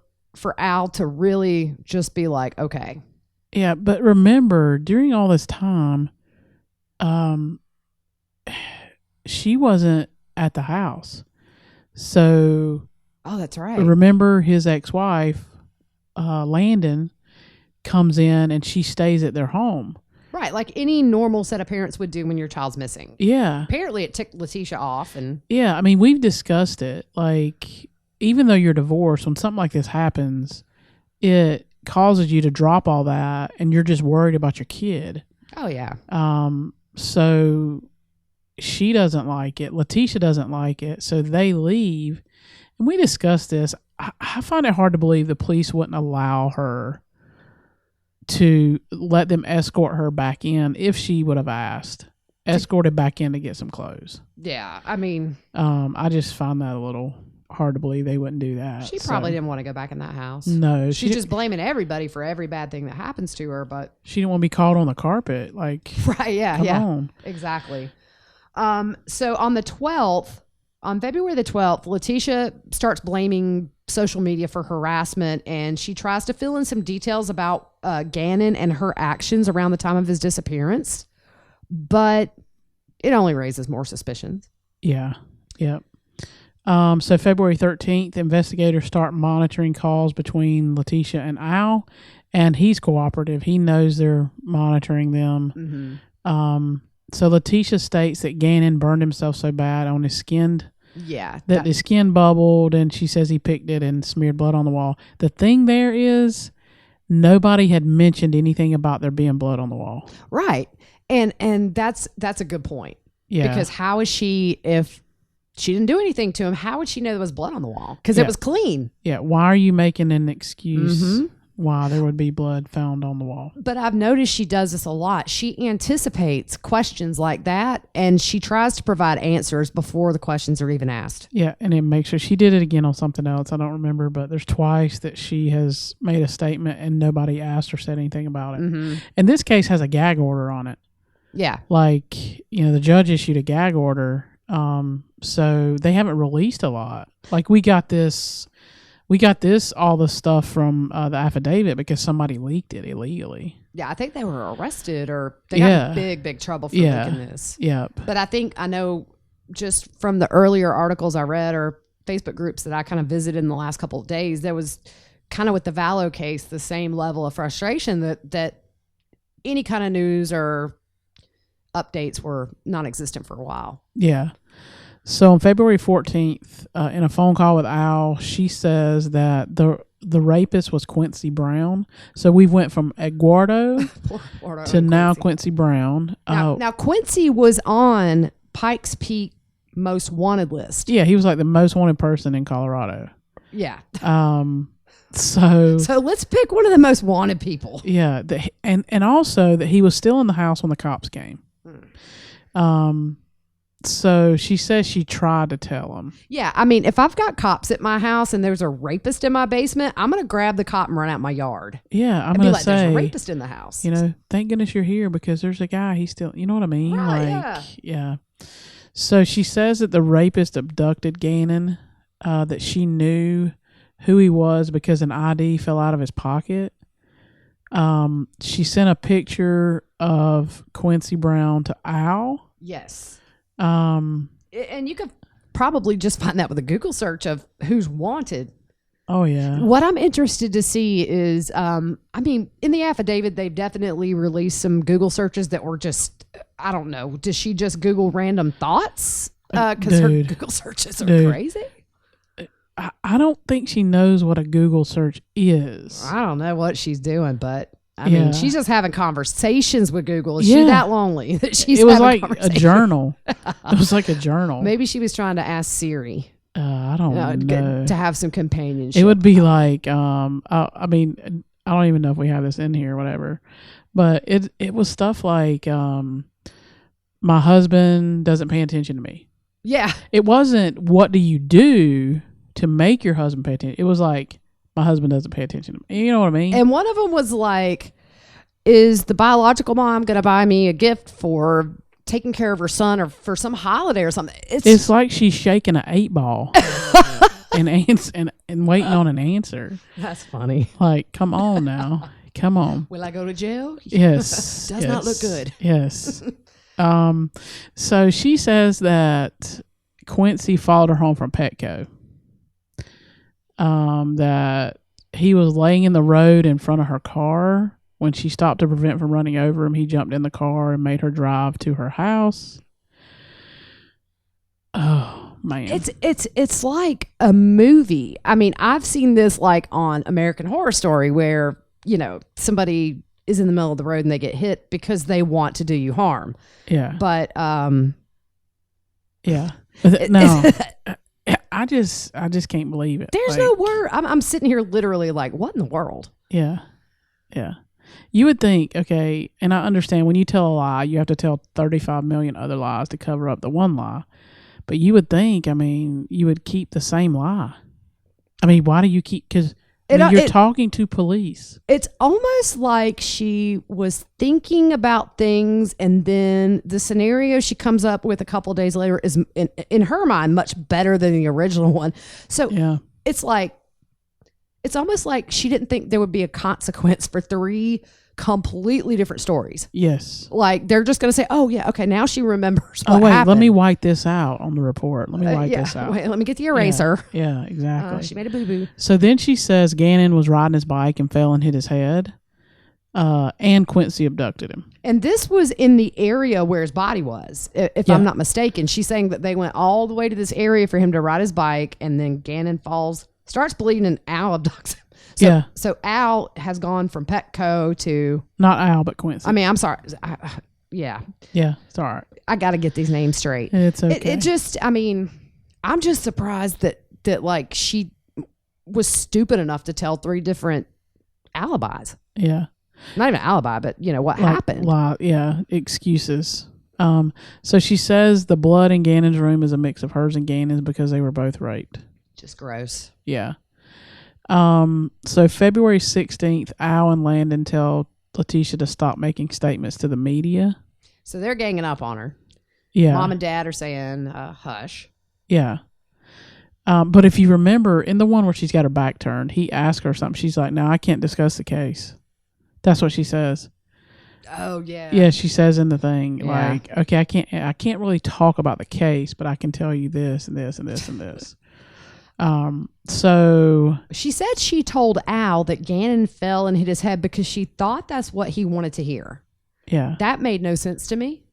Al to really just be like, okay. Yeah, but remember, during all this time, she wasn't at the house. So, oh, that's right. Remember his ex-wife, Landon, comes in and she stays at their home. Right, like any normal set of parents would do when your child's missing. Yeah. Apparently it ticked Letitia off. And yeah, I mean, we've discussed it. Like, even though you're divorced, when something like this happens, it causes you to drop all that and you're just worried about your kid. Oh, yeah. So she doesn't like it. Letitia doesn't like it. So they leave. And we discussed this. I find it hard to believe the police wouldn't allow her to let them escort her back in if she would have asked. Escorted back in to get some clothes. Yeah, I mean... I just find that a little hard to believe they wouldn't do that. She probably didn't want to go back in that house. No. She's just blaming everybody for every bad thing that happens to her, but... She didn't want to be caught on the carpet. Like, right, yeah, come on. Exactly. So on the 12th, on February the 12th, Letitia starts blaming social media for harassment, and she tries to fill in some details about Gannon and her actions around the time of his disappearance, but it only raises more suspicions. Yeah. Yep. So February 13th, investigators start monitoring calls between Letitia and Al, and he's cooperative. He knows they're monitoring them. Mm-hmm. So Letitia states that Gannon burned himself so bad on his skin. Yeah. That his skin bubbled, and she says he picked it and smeared blood on the wall. The thing there is, nobody had mentioned anything about there being blood on the wall. Right. And that's a good point. Yeah. Because how is she, if she didn't do anything to him, how would she know there was blood on the wall? Because it was clean. Yeah. Why are you making an excuse why there would be blood found on the wall? But I've noticed she does this a lot. She anticipates questions like that, and she tries to provide answers before the questions are even asked. Yeah, and it makes sure she did it again on something else. I don't remember, but there's twice that she has made a statement and nobody asked or said anything about it. Mm-hmm. And this case has a gag order on it. Yeah. Like, the judge issued a gag order, so they haven't released a lot. Like, we got all the stuff from the affidavit because somebody leaked it illegally. Yeah, I think they were arrested or they got in big trouble for leaking this. Yeah. But I know just from the earlier articles I read or Facebook groups that I kind of visited in the last couple of days, there was kind of with the Vallow case, the same level of frustration that any kind of news or updates were non-existent for a while. Yeah. So on February 14th, in a phone call with Al, she says that the rapist was Quincy Brown. So we went from Eduardo to now Quincy Brown. Now Quincy was on Pikes Peak most wanted list. Yeah, he was like the most wanted person in Colorado. Yeah. So let's pick one of the most wanted people. Yeah, and also that he was still in the house when the cops came. So she says she tried to tell him. Yeah, I mean, if I've got cops at my house and there's a rapist in my basement, I'm going to grab the cop and run out my yard. Yeah, I'm going to say, there's a rapist in the house. Thank goodness you're here because there's a guy, he's still, you know what I mean? Right, yeah. So she says that the rapist abducted Gannon, that she knew who he was because an ID fell out of his pocket. She sent a picture of Quincy Brown to Al. Yes. And you could probably just find that with a Google search of who's wanted. Oh, yeah. What I'm interested to see is, in the affidavit, they've definitely released some Google searches that were just, I don't know. Does she just Google random thoughts? Because her Google searches are crazy. I don't think she knows what a Google search is. I don't know what she's doing, but I mean, she's just having conversations with Google. Is she that lonely that she's It was having like a journal. It was like a journal. Maybe she was trying to ask Siri. I I don't know. To have some companionship. It would be like, I mean, I don't even know if we have this in here or whatever, but it was stuff like, my husband doesn't pay attention to me. Yeah. It wasn't, what do you do to make your husband pay attention? It was like, my husband doesn't pay attention to me. You know what I mean? And one of them was like, is the biological mom going to buy me a gift for taking care of her son or for some holiday or something? It's like she's shaking an 8-ball and waiting on an answer. That's funny. Like, come on now. Come on. Will I go to jail? Yes. Does not look good. Yes. So she says that Quincy followed her home from Petco. That he was laying in the road in front of her car. When she stopped to prevent from running over him, he jumped in the car and made her drive to her house. Oh man, it's like a movie. I mean, I've seen this like on American Horror Story, where somebody is in the middle of the road and they get hit because they want to do you harm. Yeah, but yeah, no. I just can't believe it. There's no word. I'm sitting here literally like, what in the world? Yeah. Yeah. You would think, okay, and I understand when you tell a lie, you have to tell 35 million other lies to cover up the one lie. But you would think, I mean, you would keep the same lie. I mean, why do you keep, because you're talking to police. It's almost like she was thinking about things, and then the scenario she comes up with a couple of days later is, in her mind, much better than the original one. So yeah. It's like, it's almost like she didn't think there would be a consequence for 3 completely different stories. Yes. Like, they're just going to say, oh, yeah, okay, now she remembers what happened. Let me wipe this out on the report. Let me wipe this out. Wait, let me get the eraser. Yeah, exactly. She made a boo-boo. So then she says Gannon was riding his bike and fell and hit his head, and Quincy abducted him. And this was in the area where his body was, if I'm not mistaken. She's saying that they went all the way to this area for him to ride his bike, and then Gannon falls, starts bleeding, and Al abducts him. So Al has gone from Petco to... Not Al, but Quincy. I mean, I'm sorry. Yeah. Yeah, it's all right. I got to get these names straight. It's okay. It just, I mean, I'm just surprised that like she was stupid enough to tell 3 different alibis. Yeah. Not even alibi, but what happened. Yeah, excuses. So she says the blood in Gannon's room is a mix of hers and Gannon's because they were both raped. Just gross. Yeah. So February 16th, Al and Landon tell Letitia to stop making statements to the media. So they're ganging up on her. Yeah. Mom and Dad are saying, hush. Yeah. But if you remember, in the one where she's got her back turned, he asked her something. She's like, no, I can't discuss the case. That's what she says. Oh, yeah. Yeah, she says in the thing, yeah. Like, okay, I can't really talk about the case, but I can tell you this and this and this and this. So she said she told Al that Gannon fell and hit his head because she thought that's what he wanted to hear. Yeah. That made no sense to me.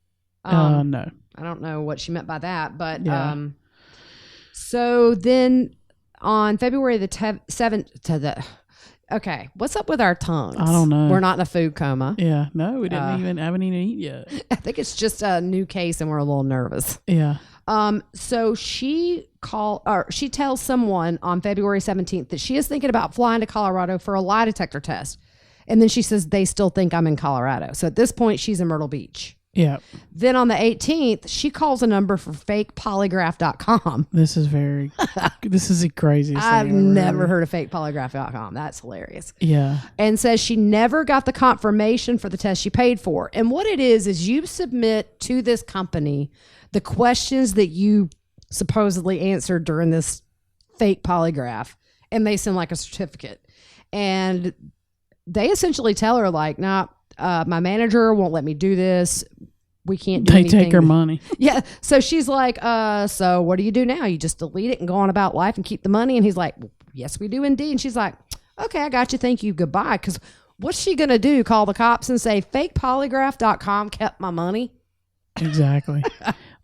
No. I don't know what she meant by that, but, yeah. So then on February the 7th okay, what's up with our tongues? I don't know. We're not in a food coma. Yeah. No, we haven't even eaten yet. I think it's just a new case and we're a little nervous. Yeah. So she tells someone on February 17th that she is thinking about flying to Colorado for a lie detector test. And then she says they still think I'm in Colorado. So at this point, she's in Myrtle Beach. Yeah. Then on the 18th, she calls a number for fakepolygraph.com. This is the craziest thing I've never heard of fakepolygraph.com. That's hilarious. Yeah. And says she never got the confirmation for the test she paid for. And what it is you submit to this company the questions that you supposedly answered during this fake polygraph, and they send like a certificate. And they essentially tell her like, nah, my manager won't let me do this. We can't do anything. They take her money. Yeah. So she's like, so what do you do now? You just delete it and go on about life and keep the money? And he's like, yes, we do indeed. And she's like, okay, I got you. Thank you. Goodbye. Because what's she going to do? Call the cops and say fakepolygraph.com kept my money? Exactly.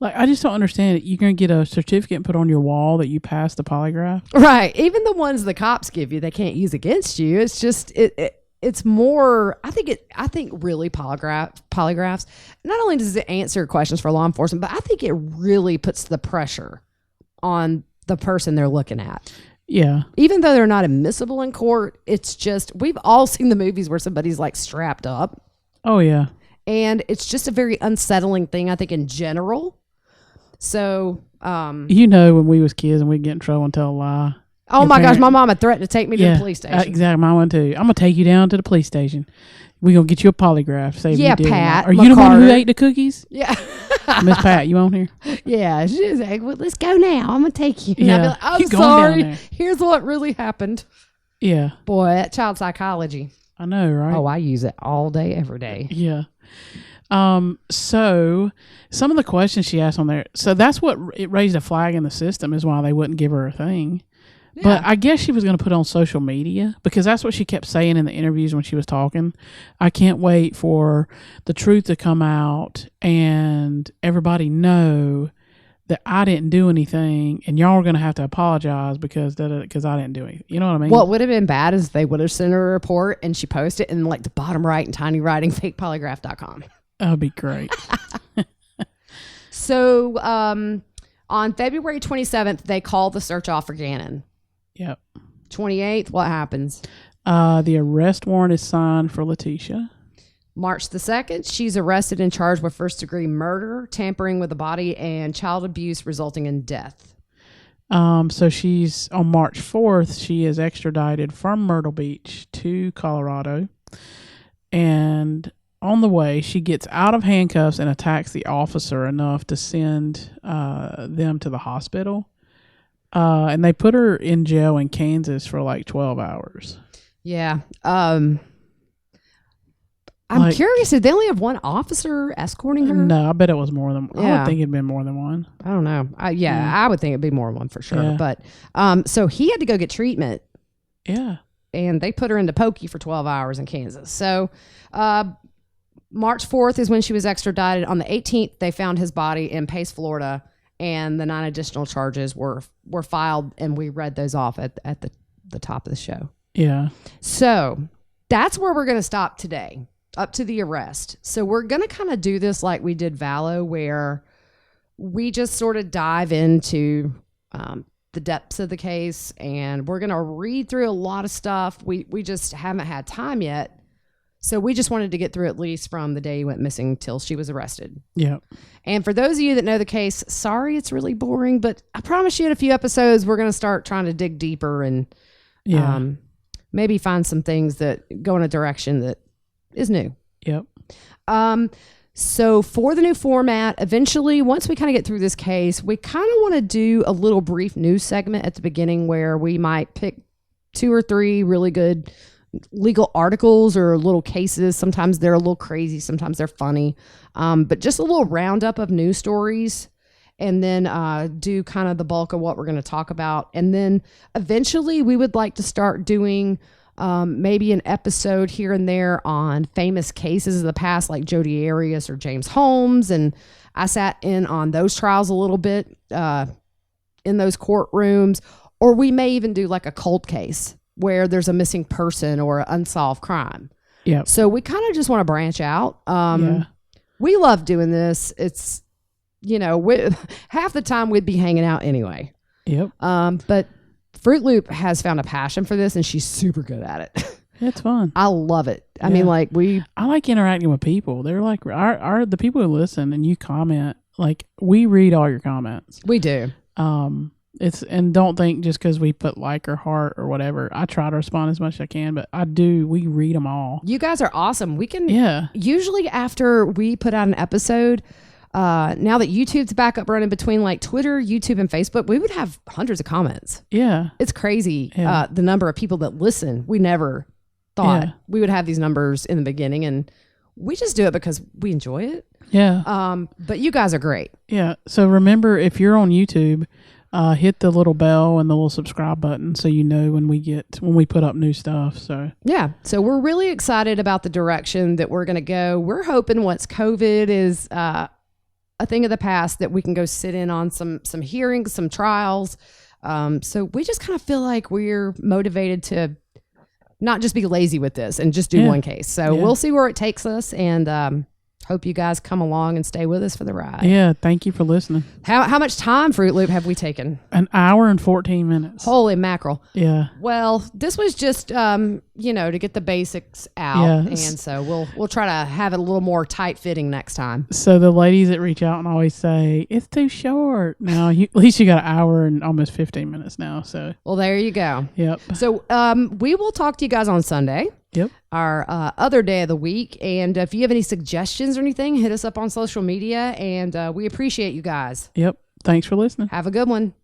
Like, I just don't understand it. You're going to get a certificate and put on your wall that you passed the polygraph? Right. Even the ones the cops give you, they can't use against you. It's just, it's more, I think really polygraphs, not only does it answer questions for law enforcement, but I think it really puts the pressure on the person they're looking at. Yeah. Even though they're not admissible in court, it's just, we've all seen the movies where somebody's like strapped up. Oh, yeah. And it's just a very unsettling thing, I think, in general. So, when we was kids and we'd get in trouble and tell a lie. Oh my gosh, my mom had threatened to take me to the police station. Exactly, mine went too. I'm going to take you down to the police station. We're going to get you a polygraph. Say yeah, you did Pat. Are you the one who ate the cookies? Yeah. Miss Pat, you on here? Yeah. She was like, well, let's go now. I'm going to take you. And Yeah. I'd be like, I'm Keep going down sorry. there. Here's what really happened. Yeah. Boy, that child psychology. I know, right? Oh, I use it all day, every day. Yeah. So some of the questions she asked on there, so that's what it raised a flag in the system is why they wouldn't give her a thing. Yeah. But I guess she was going to put it on social media because that's what she kept saying in the interviews when she was talking. I can't wait for the truth to come out and everybody know that I didn't do anything and y'all are going to have to apologize because I didn't do anything. You know what I mean? What would have been bad is they would have sent her a report and she posted it in like the bottom right in tiny writing, fakepolygraph.com. That would be great. So on February 27th, they called the search off for Gannon. Yep. 28th, what happens? The arrest warrant is signed for Letitia. March the 2nd, she's arrested and charged with first-degree murder, tampering with the body, and child abuse resulting in death. So she's on March 4th, she is extradited from Myrtle Beach to Colorado. And on the way, she gets out of handcuffs and attacks the officer enough to send them to the hospital. And they put her in jail in Kansas for like 12 hours. Yeah. I'm curious, did they only have one officer escorting her? No, I bet it was more than one. Yeah. I would think it'd been more than one. I don't know. I would think it'd be more than one for sure. Yeah. But so he had to go get treatment. Yeah. And they put her into Pokey for 12 hours in Kansas. So March 4th is when she was extradited. On the 18th, they found his body in Pace, Florida, and the 9 additional charges were filed, and we read those off at the top of the show. Yeah. So that's where we're going to stop today, up to the arrest. So we're going to kind of do this like we did Vallow, where we just sort of dive into the depths of the case, and we're going to read through a lot of stuff. We just haven't had time yet. So we just wanted to get through at least from the day he went missing till she was arrested. Yeah. And for those of you that know the case, sorry it's really boring, but I promise you in a few episodes, we're going to start trying to dig deeper and maybe find some things that go in a direction that is new. Yep. So for the new format, eventually, once we kind of get through this case, we kind of want to do a little brief news segment at the beginning where we might pick 2 or 3 really good legal articles or little cases. Sometimes they're a little crazy, sometimes they're funny, but just a little roundup of news stories, and then do kind of the bulk of what we're going to talk about. And then eventually we would like to start doing maybe an episode here and there on famous cases of the past, like Jodi Arias or James Holmes. And I sat in on those trials a little bit in those courtrooms, or we may even do like a cold case where there's a missing person or an unsolved crime. Yeah. So we kind of just want to branch out. We love doing this. It's, half the time we'd be hanging out anyway. Yep. But Fruit Loop has found a passion for this, and she's super good at it. It's fun. I love it. I mean, I like interacting with people. They're like the people who listen and you comment, like we read all your comments. We do. And don't think just because we put like or heart or whatever, I try to respond as much as I can, but we read them all. You guys are awesome. We can, usually after we put out an episode, now that YouTube's back up running between like Twitter, YouTube, and Facebook, we would have hundreds of comments. Yeah. It's crazy. Yeah. The number of people that listen. We never thought we would have these numbers in the beginning, and we just do it because we enjoy it. Yeah. But you guys are great. Yeah. So remember, if you're on YouTube, hit the little bell and the little subscribe button so you know when we put up new stuff. So we're really excited about the direction that we're going to go. We're hoping once COVID is a thing of the past that we can go sit in on some hearings, some trials. So we just kind of feel like we're motivated to not just be lazy with this and just do one case. So we'll see where it takes us, and Hope you guys come along and stay with us for the ride. Yeah, thank you for listening. How much time, Fruit Loop, have we taken? An hour and 14 minutes. Holy mackerel. Yeah. Well, this was just, to get the basics out. Yeah. And so we'll try to have it a little more tight fitting next time. So the ladies that reach out and always say, it's too short. Now, at least you got an hour and almost 15 minutes now. So. Well, there you go. Yep. So we will talk to you guys on Sunday. Yep. Our other day of the week. And if you have any suggestions or anything, hit us up on social media. And we appreciate you guys. Yep. Thanks for listening. Have a good one.